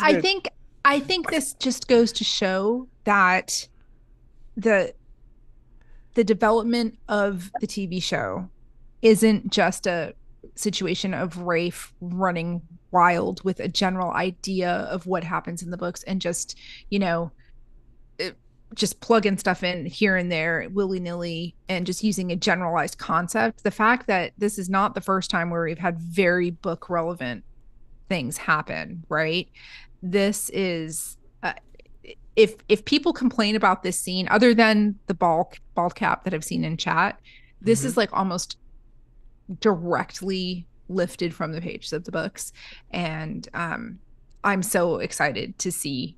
I think this just goes to show that the development of the TV show isn't just a situation of Rafe running wild with a general idea of what happens in the books and just plugging stuff in here and there willy-nilly and just using a generalized concept. The fact that this is not the first time where we've had very book relevant things happen, right? This is if people complain about this scene, other than the bald cap that I've seen in chat, this is like almost directly lifted from the pages of the books. And I'm so excited to see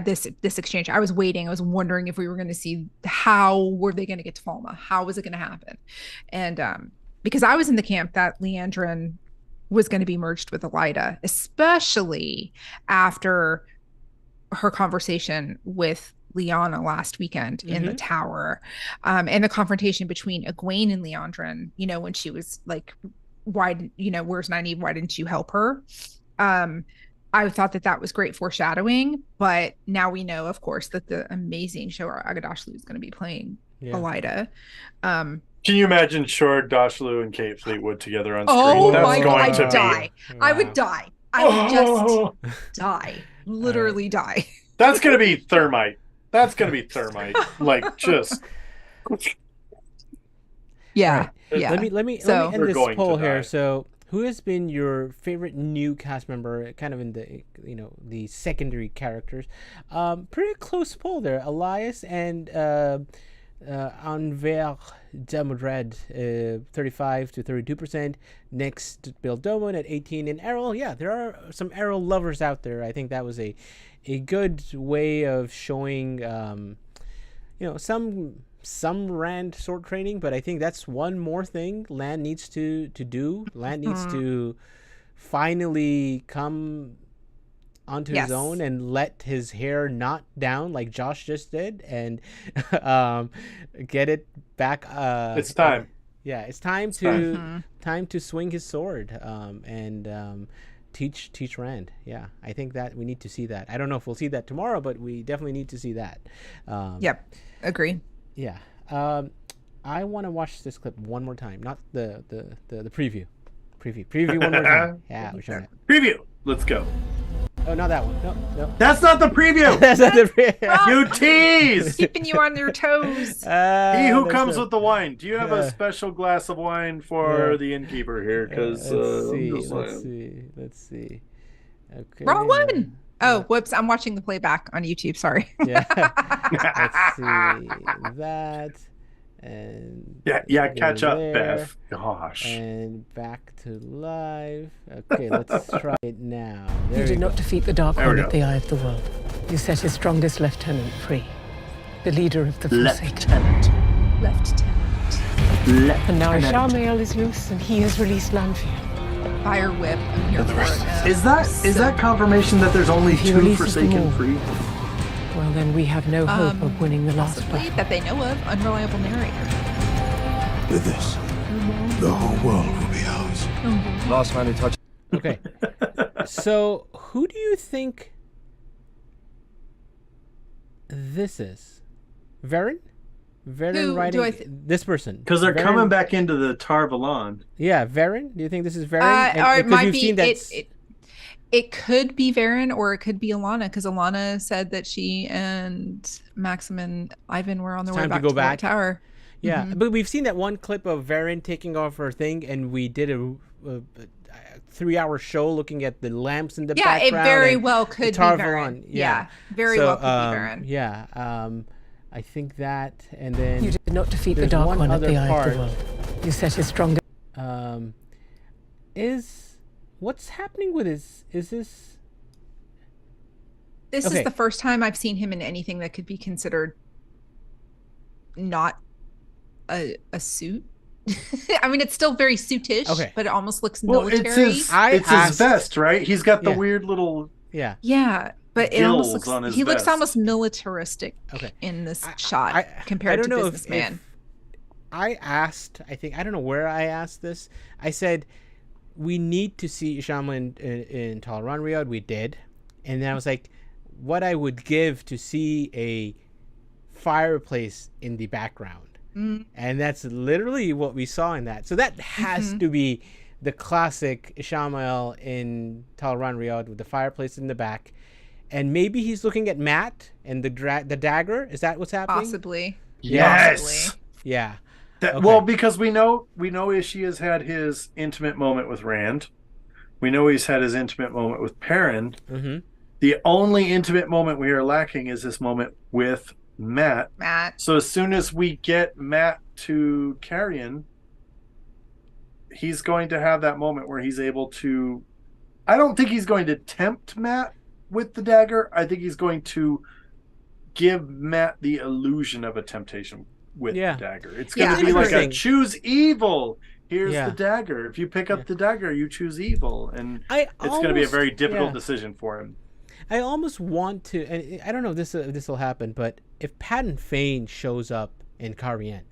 this exchange. I was wondering if we were going to see how were they going to get to Falma? How was it going to happen? And because I was in the camp that Leandrin was going to be merged with Elida, especially after her conversation with Lyanna last weekend in the tower, and the confrontation between Egwene and Leandrin, when she was like, why, where's Nynaeve? Why didn't you help her? I thought that was great foreshadowing, but now we know, of course, that the amazing Shor Aghdashloo is going to be playing Elida. Can you imagine Shor Aghdashloo and Kate Fleetwood together on screen? Oh my God, I would die. I would die. I would just die. Literally die. That's going to be thermite. Like, just... Yeah. Right. Yeah. Let me end this poll here. So, who has been your favorite new cast member, kind of in the the secondary characters? Pretty close poll there. Elias and Envers Demodred, 35 to 32%. Next, Bill Doman at 18. And Errol, yeah, there are some Errol lovers out there. I think that was a good way of showing, some Rand sword training. But I think that's one more thing Lan needs to do. Lan needs to finally come onto his own and let his hair not down like Josh just did, and get it back. It's time. It's time to swing his sword and teach Rand. Yeah, I think that we need to see that. I don't know if we'll see that tomorrow, but we definitely need to see that. Yep, agree. Yeah. I want to watch this clip one more time, not the preview. Preview one more time. Yeah, we're showing it. Preview. Let's go. Oh, not that one. No. That's not the preview. That's not the preview. You tease. Keeping you on your toes. He who comes with the wine. Do you have a special glass of wine for the innkeeper here? Because let's see. Okay. Wrong one. Oh, whoops! I'm watching the playback on YouTube. Sorry. Yeah. Let's see that. And catch up, there, Beth. Gosh. And back to live. Okay, let's try it now. You did not defeat the Dark One at the Eye of the World. You set his strongest lieutenant free. The leader of the Forsaken. Lieutenant. And now Ishamael is loose and he has released Lanfear. Fire whip. I'm here for it. Is that confirmation that there's only two Forsaken free? Well, then we have no hope of winning the last battle. That they know of. Unreliable narrator. With this, the whole world will be ours. Last man who touched. Okay. So, who do you think this is? Varen? Varen writing this person? Because they're coming back into the Tar Valon. Yeah, Varen. Do you think this is Varen? Or it might be. It could be Varen or it could be Alana, because Alana said that she and Maxim and Ivan were on their way back to the White Tower. Yeah, but we've seen that one clip of Varen taking off her thing, and we did a 3-hour show looking at the lamps in the background. Yeah, it very well could be Varen. Yeah, very well could be Varen. Yeah, I think that, and then you did not defeat the Dark One at the Eye of the World. You set his strongest. What's happening with his? Is this? This is the first time I've seen him in anything that could be considered not a suit. I mean, it's still very suitish, but it almost looks military. It's his vest, right? He's got the weird little yeah, but it almost looks. He looks almost militaristic in this shot compared to Businessman. I asked. I don't know where I asked this. I said, we need to see Ishamael in Talran Riyadh. We did. And then I was like, what I would give to see a fireplace in the background. And that's literally what we saw in that. So that has to be the classic Ishamael in Talran Riyadh with the fireplace in the back. And maybe he's looking at Matt and the dagger. Is that what's happening? Possibly. Yes. Possibly. Yeah. Well, because we know Ishii has had his intimate moment with Rand. We know he's had his intimate moment with Perrin. The only intimate moment we are lacking is this moment with Matt. So as soon as we get Matt to Carrion, he's going to have that moment where he's able to. I don't think he's going to tempt Matt with the dagger. I think he's going to give Matt the illusion of a temptation with the dagger. It's going to be like a choose evil. Here's the dagger. If you pick up the dagger, you choose evil. And it's going to be a very difficult decision for him. I almost want to, and I don't know if this will happen, but if Patton Fane shows up in Carrion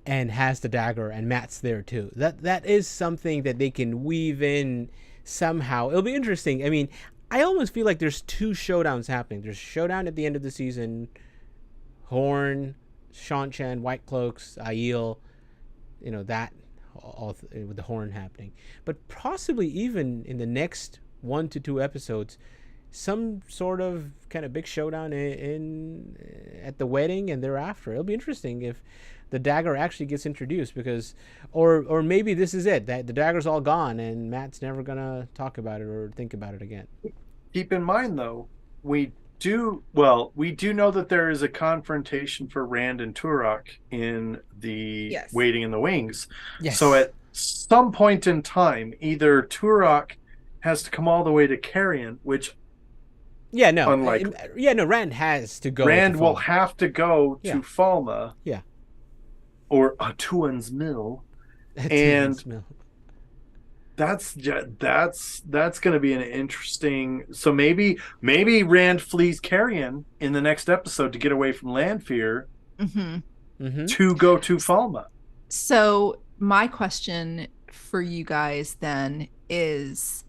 and has the dagger and Matt's there too, that is something that they can weave in somehow. It'll be interesting. I mean, I almost feel like there's two showdowns happening. There's a showdown at the end of the season, Horn, Seanchan, White Cloaks, Aiel, that all with the Horn happening. But possibly even in the next 1 to 2 episodes, some sort of kind of big showdown at the wedding and thereafter. It'll be interesting if the dagger actually gets introduced, because or maybe this is it, that the dagger's all gone and Matt's never gonna talk about it or think about it again. Keep in mind though, we do know that there is a confrontation for Rand and Turok in the Waiting in the Wings. Yes. So at some point in time, either Turok has to come all the way to Carrion, which Rand has to go. Rand will have to go to Falma. Yeah. Or Atuan's Mill. And that's going to be an interesting. So maybe Rand flees Carrion in the next episode to get away from Lanfear to go to Falma. So my question for you guys then is,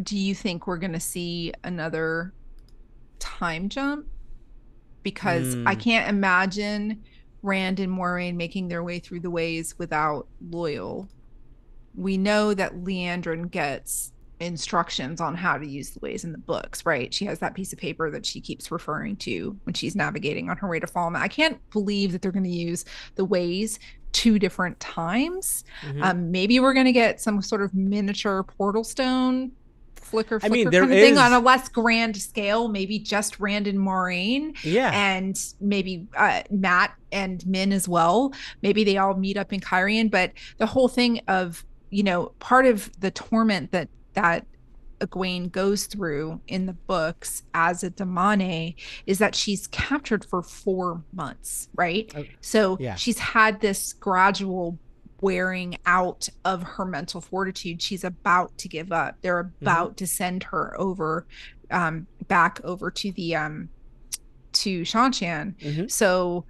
do you think we're going to see another time jump? Because I can't imagine Rand and Moiraine making their way through the ways without Loyal. We know that Liandrin gets instructions on how to use the ways in the books, right? She has that piece of paper that she keeps referring to when she's navigating on her way to Falma. I can't believe that they're going to use the ways 2 different times. Maybe we're going to get some sort of miniature portal stone flicker kind of thing on a less grand scale, maybe just Rand and Moiraine, and maybe Matt and Min as well. Maybe they all meet up in Cairhien. But the whole thing of, part of the torment that Egwene goes through in the books as a Damane is that she's captured for 4 months, right? So she's had this gradual wearing out of her mental fortitude. She's about to give up. They're about to send her over, back over to the to Seanchan. So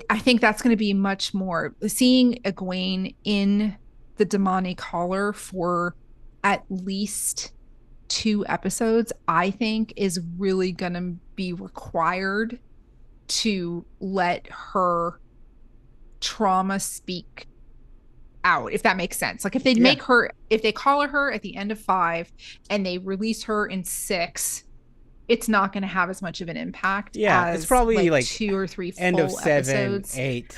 I think that's going to be much more. Seeing Egwene in the Damane collar for at least 2 episodes, I think, is really going to be required to let her trauma speak out, if that makes sense. Like if they make her, if they collar her at the end of 5 and they release her in 6, it's not going to have as much of an impact. It's probably like 2 or 3 end full of 7, episodes. 8.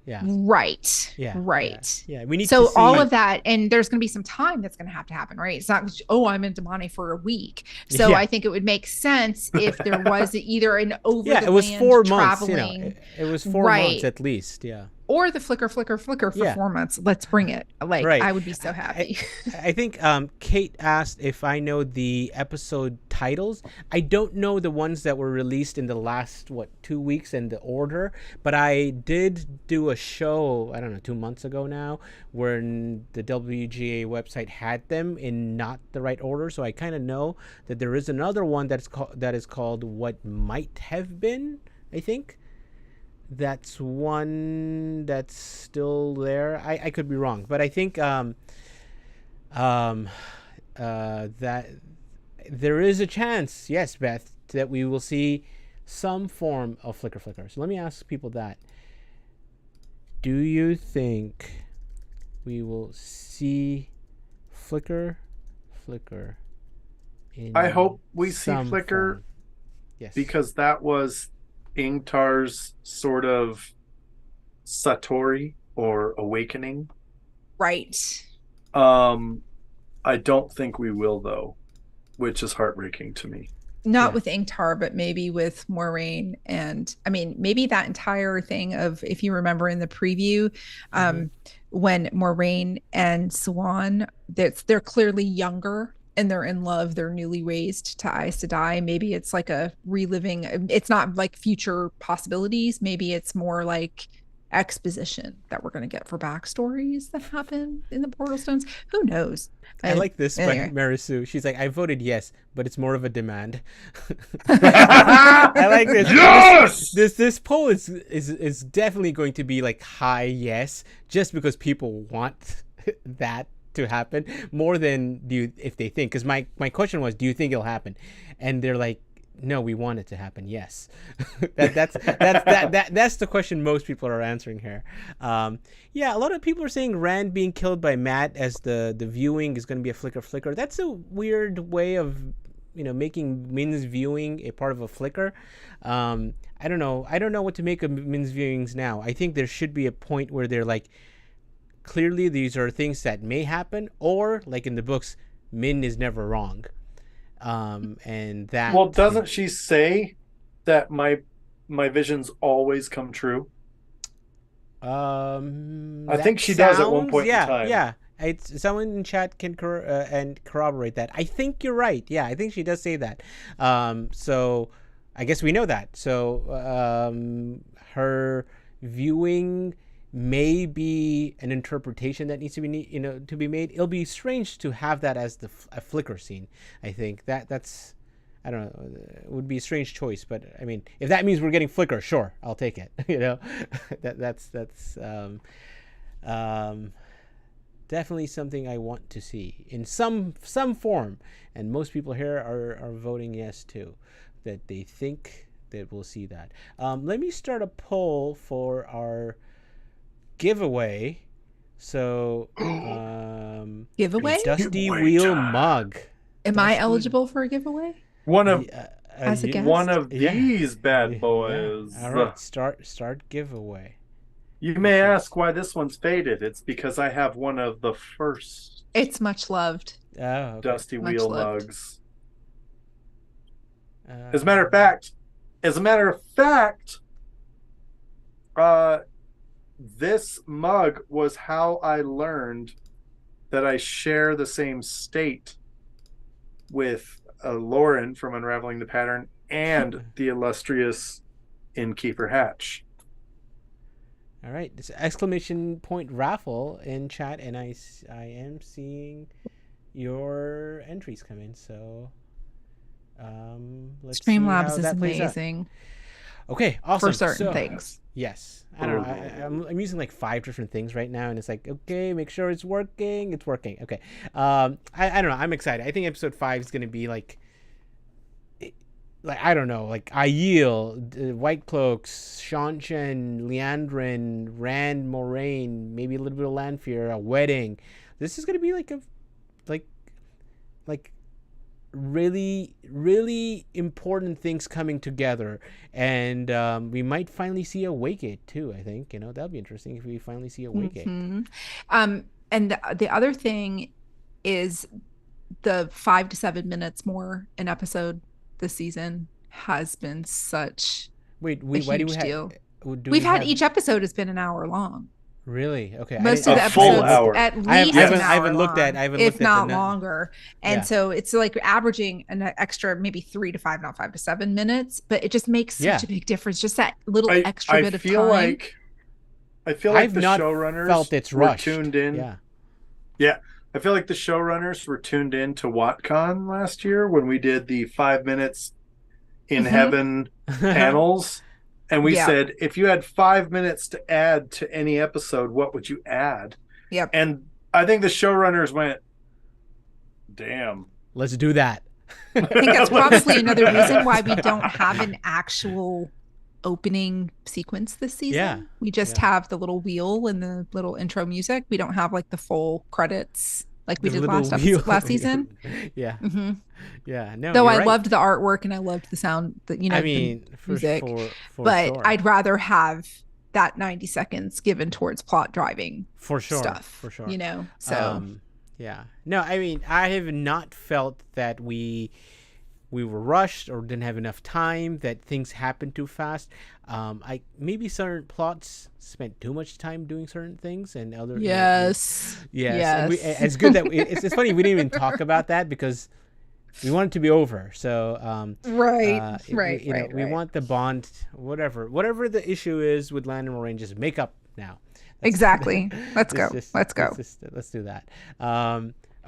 Yeah. Right. Yeah. Right. Yeah. We need so to see all of that, and there's going to be some time that's going to happen, right? It's not, I'm in Damane for a week. So I think it would make sense if there was either an over the it was land 4 traveling, months. It was 4 months at least. Yeah. Or the flicker for 4 months. Let's bring it. I would be so happy. I think Kate asked if I know the episode titles. I don't know the ones that were released in the last 2 weeks and the order, but I did do a show, I don't know, 2 months ago now, where the WGA website had them in not the right order. So I kind of know that there is another one that is called What Might Have Been, I think. That's one that's still there. I could be wrong, but I think that there is a chance, yes, Beth, that we will see some form of flicker. So let me ask people that. Do you think we will see flicker in I hope we see flicker form? Yes. Because that was Ingtar's sort of Satori or awakening. Right. I don't think we will, though, which is heartbreaking to me. Not with Ingtar, but maybe with Moiraine. And I mean, maybe that entire thing of, if you remember in the preview, when Moiraine and Siuan, they're clearly younger and they're in love, they're newly raised to Aes Sedai. Maybe it's like a reliving. It's not like future possibilities. Maybe it's more like exposition that we're going to get for backstories that happen in the Portal Stones. Who knows? I like this by Marisu. She's like, I voted yes, but it's more of a demand. I like this. Yes! This poll is definitely going to be like high yes, just because people want that to happen more than if they think. Because my question was, do you think it'll happen? And they're like, no, we want it to happen. Yes. That's the question most people are answering here. A lot of people are saying Rand being killed by Matt as the viewing is going to be a flicker. That's a weird way of making Min's viewing a part of a flicker. I don't know what to make of Min's viewings now. I think there should be a point where they're like, clearly these are things that may happen, or like in the books, Min is never wrong. And that. Well, doesn't she say that my visions always come true? I think she does at one point in time. Yeah. Someone in chat can and corroborate that. I think you're right. Yeah, I think she does say that. So I guess we know that. So her viewing may be an interpretation that needs to be made. It'll be strange to have that as a flicker scene. I think that's. I don't know. It would be a strange choice, but I mean, if that means we're getting flicker, sure, I'll take it. That's definitely something I want to see in some form, and most people here are voting yes too, that they think that we'll see that. Let me start a poll for our giveaway. So, giveaway? Dusty Wheel mug. Am I eligible for a giveaway? One of as a guest? One of these bad boys. Yeah. All right, start giveaway. You may ask why this one's faded. It's because I have one of the first. It's much loved. Dusty Wheel mugs. As a matter of fact, this mug was how I learned that I share the same state with Lauren from Unraveling the Pattern and the illustrious Innkeeper Hatch. All right, this exclamation point raffle in chat, and I am seeing your entries come in. So let's Streamlabs is amazing. Okay, awesome. For certain things. Yes. I don't know. I'm using like 5 different things right now, and it's like, okay, make sure it's working. It's working. Okay. I don't know. I'm excited. I think episode 5 is going to be like I don't know, like Aiel, White Cloaks, Seanchan, Liandrin, Rand, Moraine, maybe a little bit of Lanfear, a wedding. This is going to be like really, really important things coming together, and we might finally see a Waygate too. I think that'll be interesting if we finally see a Waygate. Mm-hmm. And the other thing is the 5 to 7 minutes more an episode this season has been such a huge deal. We've had each episode has been an hour long. Really? Okay. Most of the episodes at least I haven't looked at if not longer. And so it's like averaging an extra maybe 3 to 5, not 5 to 7 minutes, but it just makes such a big difference. Just that little extra bit of time. I feel like I've the not showrunners felt it's rushed. were tuned in. Yeah. I feel like the showrunners were tuned in to WatCon last year when we did the 5 minutes in heaven panels. And we said, if you had 5 minutes to add to any episode, what would you add? Yep. And I think the showrunners went, damn. Let's do that. I think that's probably another reason why we don't have an actual opening sequence this season. Yeah. We just have the little wheel and the little intro music. We don't have like the full credits like we did last season. Yeah. Mm-hmm. Yeah. No. Though I loved the artwork and I loved the sound that I mean, the music. but sure. I'd rather have that 90 seconds given towards plot driving stuff. For sure. So yeah. No, I mean, I have not felt that we were rushed or didn't have enough time, that things happened too fast. Maybe certain plots spent too much time doing certain things, and other yes. It's good that it's funny we didn't even talk about that because we want it to be over. So we want the bond, whatever the issue is with Land and Moraine, just make up now. Exactly. Let's go. Let's do that.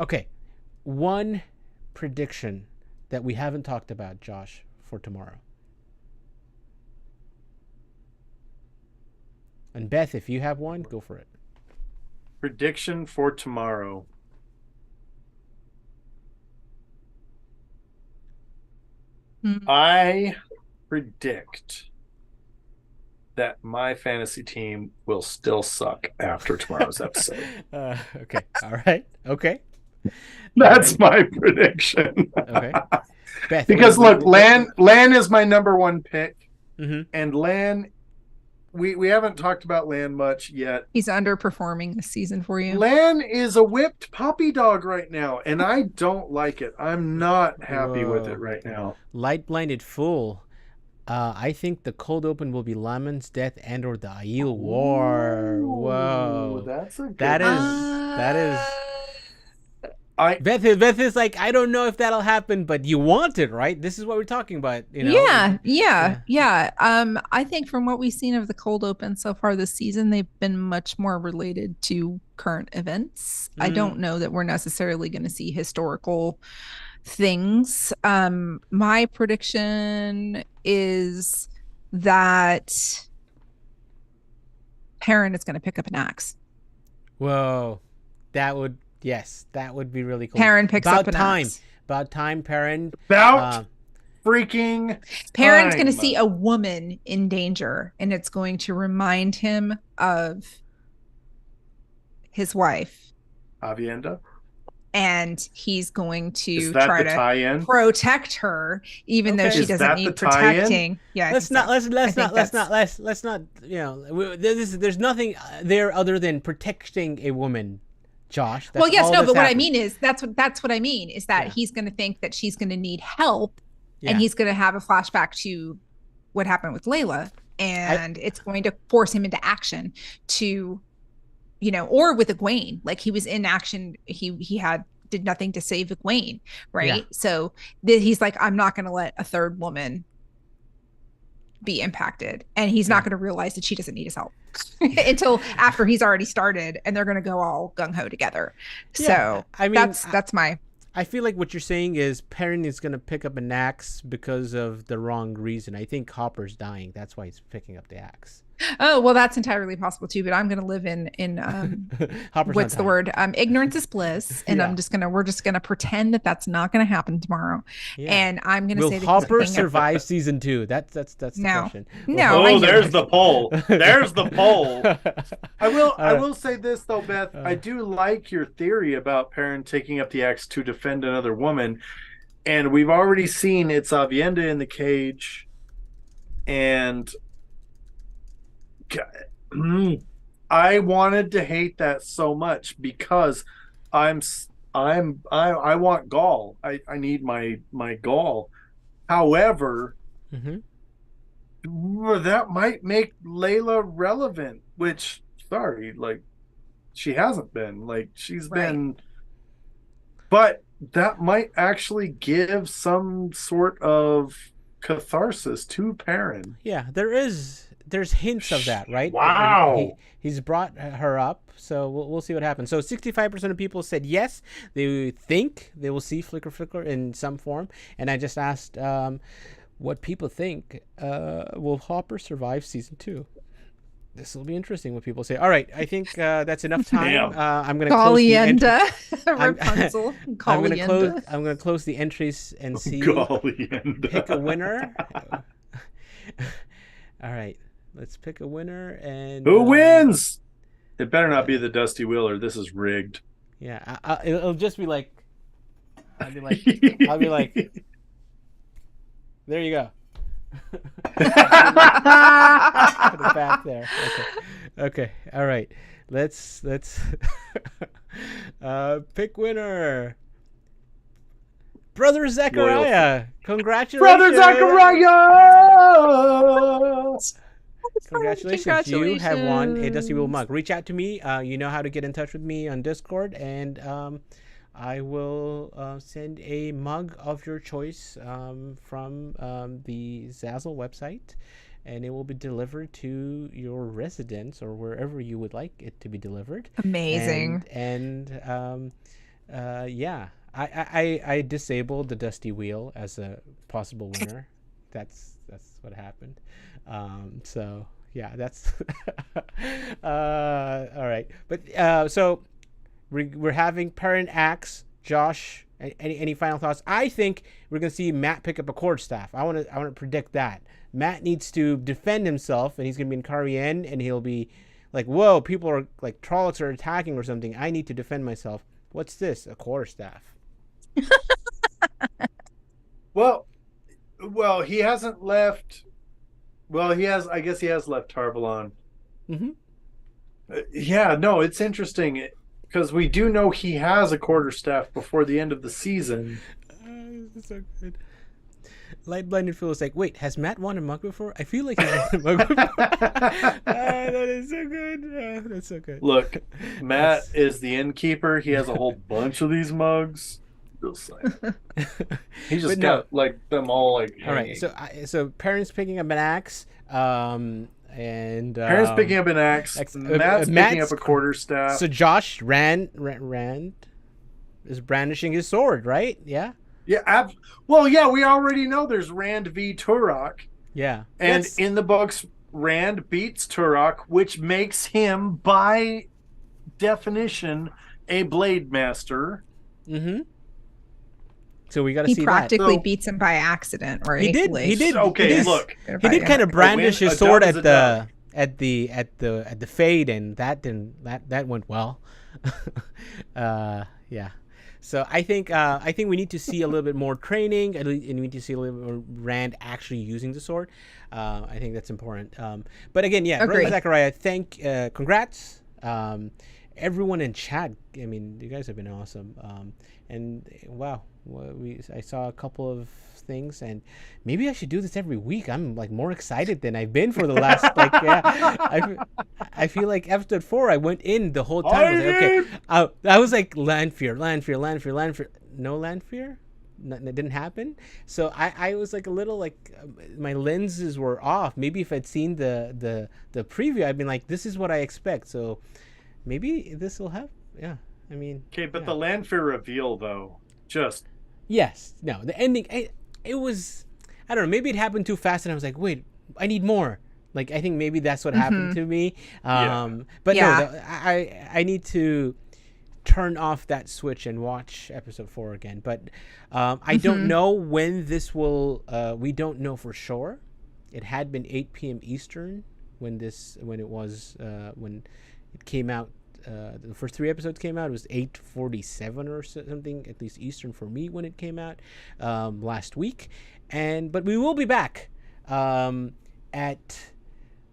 Okay, one prediction that we haven't talked about, Josh, for tomorrow. And Beth, if you have one, go for it. Prediction for tomorrow. I predict that my fantasy team will still suck after tomorrow's episode. Okay. All right. Okay. That's my prediction. Okay. Beth, because look, Lan is my number one pick, mm-hmm. and Lan we haven't talked about Lan much yet. He's underperforming this season for you. Lan is a whipped puppy dog right now, and I don't like it. I'm not happy with it right now. Light blinded fool. I think the cold open will be Laman's death and or the Aiel War. Whoa, that's a good that is. Beth is like, I don't know if that'll happen, but you want it, right? This is what we're talking about, you know? Yeah. I think from what we've seen of the cold open so far this season, they've been much more related to current events. I don't know that we're necessarily going to see historical things. My prediction is that Perrin is going to pick up an axe. Whoa, that would be really cool. Perrin picks up an axe. About time, Perrin. Freaking Perrin's going to see a woman in danger, and it's going to remind him of his wife, Aviendha. And he's going to try to protect her, even though she doesn't need protecting. Yeah, let's not. You know, there's nothing there other than protecting a woman. Josh. Well, yes, no, but what I mean is that's what I mean is that he's going to think that she's going to need help, and he's going to have a flashback to what happened with Layla, and it's going to force him into action to, you know, or with Egwene, like he was in action, he did nothing to save Egwene, right? Yeah. So he's like, I'm not going to let a third woman be impacted, and he's not going to realize that she doesn't need his help until after he's already started, and they're going to go all gung-ho together. So I mean, that's my I feel like what you're saying is Perrin is going to pick up an axe because of the wrong reason. I think Hopper's dying. That's why he's picking up the axe. Oh, well, that's entirely possible too, but I'm going to live in what's the word? Ignorance is bliss. And we're just going to pretend that that's not going to happen tomorrow. Yeah. And I'm going to say that Hopper survive season 2? That's the question. No. Oh, there's the poll. There's the poll. I will say this though, Beth. I do like your theory about Perrin taking up the axe to defend another woman. And we've already seen it's Aviendha in the cage, and I wanted to hate that so much because I want Gaul. I need my Gaul. However, that might make Layla relevant, which like she hasn't been. Like she's been, but that might actually give some sort of catharsis to Perrin. Yeah, there's hints of that, right? Wow. He's brought her up, so we'll see what happens. So 65% of people said yes, they think they will see Flicker in some form. And I just asked what people think. Will Hopper survive season 2? This will be interesting what people say. All right, I think that's enough time. I'm going to close the Rapunzel. I'm going to close the entries and see. Pick a winner. All right. Let's pick a winner, and who wins? It better not be the Dusty Wheeler. This is rigged. Yeah, it'll just be like, I'll be like, there you go. Put it back there. Okay. All right. Let's pick winner. Brother Zechariah. Congratulations. Brother Zechariah. Congratulations. You have won a Dusty Wheel mug. Reach out to me. You know how to get in touch with me on Discord, and I will send a mug of your choice from the Zazzle website, and it will be delivered to your residence or wherever you would like it to be delivered. Amazing. I disabled the Dusty Wheel as a possible winner. That's what happened. So yeah, that's all right. But so we're having Perrin axe. Josh, any final thoughts? I think we're gonna see Matt pick up a quarterstaff. I want to predict that Matt needs to defend himself, and he's gonna be in Carien, and he'll be like, "Whoa, people are like Trollocs are attacking or something. I need to defend myself." What's this? A quarterstaff? Well, he hasn't left Well, I guess he has left Tarvalon. Mm-hmm. Yeah, no, it's interesting because we do know he has a quarterstaff before the end of the season. This is so good. Light Blinded Phil is like, wait, has Matt won a mug before? I feel like he's won a mug before. That is so good. That's so good. Look, Matt is the innkeeper. He has a whole bunch of these mugs. He just got like them all like. All right, so parents picking up an axe, and parents picking up an axe. Matt's picking up a quarterstaff. So Josh Rand is brandishing his sword, right? Yeah. Yeah. Well, yeah, we already know there's Rand v Turok. Yeah. And in the books, Rand beats Turok, which makes him, by definition, a blade master. Mm-hmm. So we got to see that. He practically beats him by accident, right? He did. Like, he did. Okay, look. He did kind of brandish his sword at the fade, and that went well. Yeah. So I think we need to see a little bit more training, and we need to see a little bit more Rand actually using the sword. I think that's important. But again, yeah, Brother Zachariah, congrats. Everyone in chat, I mean, you guys have been awesome. And wow, I saw a couple of things, and maybe I should do this every week. I'm like more excited than I've been for the last I feel like episode 4 I went in the whole time. I was like Lanfear. No Lanfear? It didn't happen. So I was like a little like my lenses were off. Maybe if I'd seen the preview, I'd been like, this is what I expect. So maybe this will have I mean, okay, but the Lanfear reveal though, just the ending. It was, I don't know. Maybe it happened too fast, and I was like, wait, I need more. Like I think maybe that's what happened to me. But no, I need to turn off that switch and watch episode 4 again. But I don't know when this will. We don't know for sure. It had been 8 p.m. Eastern when it came out. The first 3 episodes came out. It was 8:47 or something, at least Eastern for me when it came out last week. But we will be back at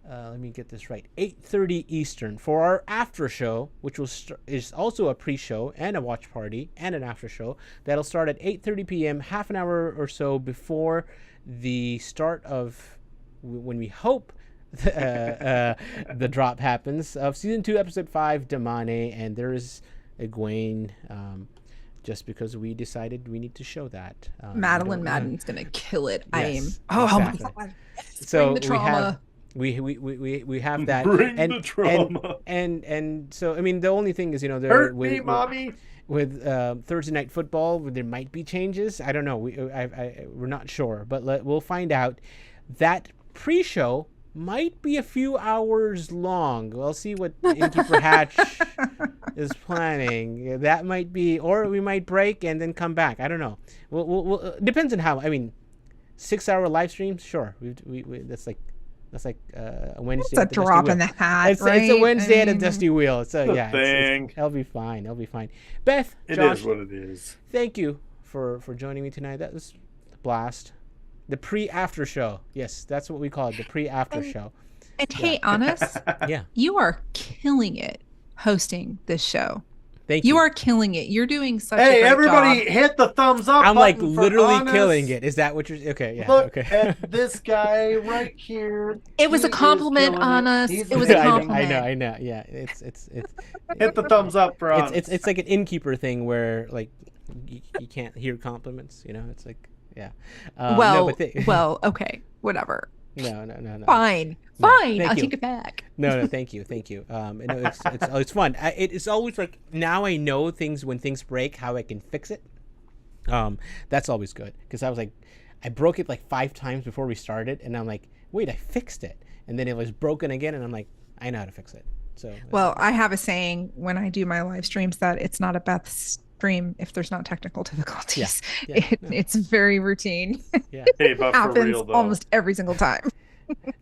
let me get this right, 8:30 Eastern for our after show, which is also a pre-show and a watch party and an after show that'll start at 8:30 p.m. half an hour or so before the start of when we hope the drop happens of season 2 episode 5 Damane, and there is Egwene, just because we decided we need to show that. Madeline Madden's gonna kill it. Yes, my god. So the trauma. we have that. The trauma. And so I mean the only thing is hurt me, mommy. With Thursday Night Football, there might be changes. I don't know. We're not sure, but we'll find out. That pre-show might be a few hours long. We'll see what Innkeeper Hatch is planning. That might be, or we might break and then come back. I don't know. We'll depends on how. I mean, 6-hour live stream, sure. We that's like a Wednesday. It's a drop in the hat. It's a Wednesday at a Dusty Wheel. So yeah, thing. It'll be fine. It'll be fine. Beth, Josh, is what it is. Thank you for joining me tonight. That was a blast. The pre-after show. Yes, that's what we call it, the pre-after show. And hey, honest, you are killing it hosting this show. Thank you. You are killing it. You're doing such a great everybody job. Hit the thumbs up. I'm like literally killing it. Is that what you're okay? Yeah. Look okay. at this guy right here. It was a compliment on us. It was a compliment. I know. Yeah. It's hit the thumbs up for us. It's like an innkeeper thing where like you can't hear compliments, It's like yeah. Well, okay, whatever. No. Fine. I'll take it back. No, thank you. It's fun. It's always like now I know things when things break, how I can fix it. That's always good because I was like, I broke it like 5 times before we started, and I'm like, wait, I fixed it, and then it was broken again, and I'm like, I know how to fix it. So well, I have a saying when I do my live streams that it's not a Beth's stream if there's not technical difficulties. It's very routine. Yeah. Hey, but happens for real, though. almost every single time.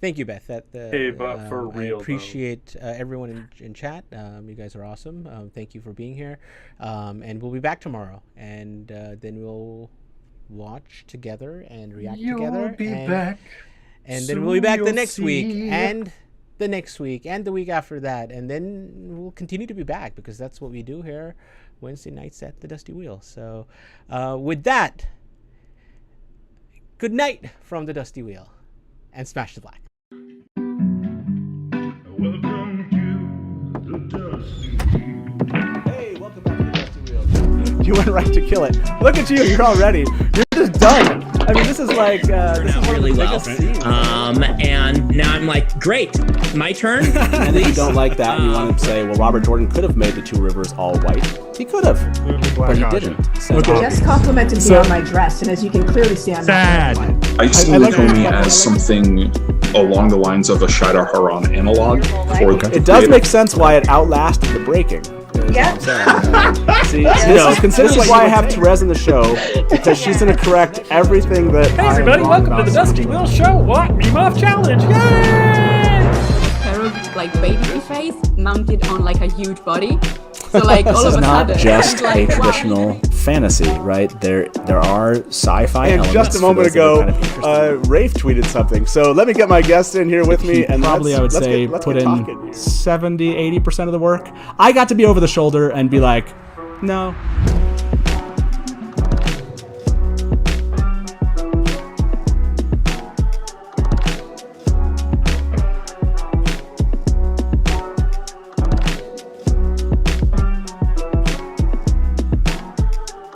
Thank you, Beth. Hey, but for real, I appreciate everyone in chat. You guys are awesome. Thank you for being here. And we'll be back tomorrow, and then we'll watch together and react together. You'll be back. And then we'll be back the next week, and the next week, and the week after that. And then we'll continue to be back, because that's what we do here Wednesday nights at the Dusty Wheel. So with that, good night from the Dusty Wheel, and smash the black. Welcome to the Dusty Wheel. Hey, welcome back to the Dusty Wheel. You went right to kill it. Look at you, you're all ready. You're just done. I mean, this is like, this is really well. And now I'm like, great, my turn. And if you don't like that, you want to say, well, Robert Jordan could have made the two rivers all white. He could have, but he didn't. So Just complimented me on my dress, and as you can clearly see, I'm sad. I see Nakomi as something along the lines of a Shida Haran analog. It does make sense why it outlasted the breaking. Yeah. See, this is why I have Therese in the show, because she's going to correct everything that. Hey everybody, welcome to the Dusty Wheel Show. What? Meme Off Challenge! Yay! Harold's like baby face mounted on like a huge body. So like all of a sudden, this is not just like, a traditional fantasy, right? There are sci-fi and elements. Just a moment ago, Rafe tweeted something. So let me get my guest in here with me, and probably I would say put in 70-80% of the work. I got to be over the shoulder and be like, no,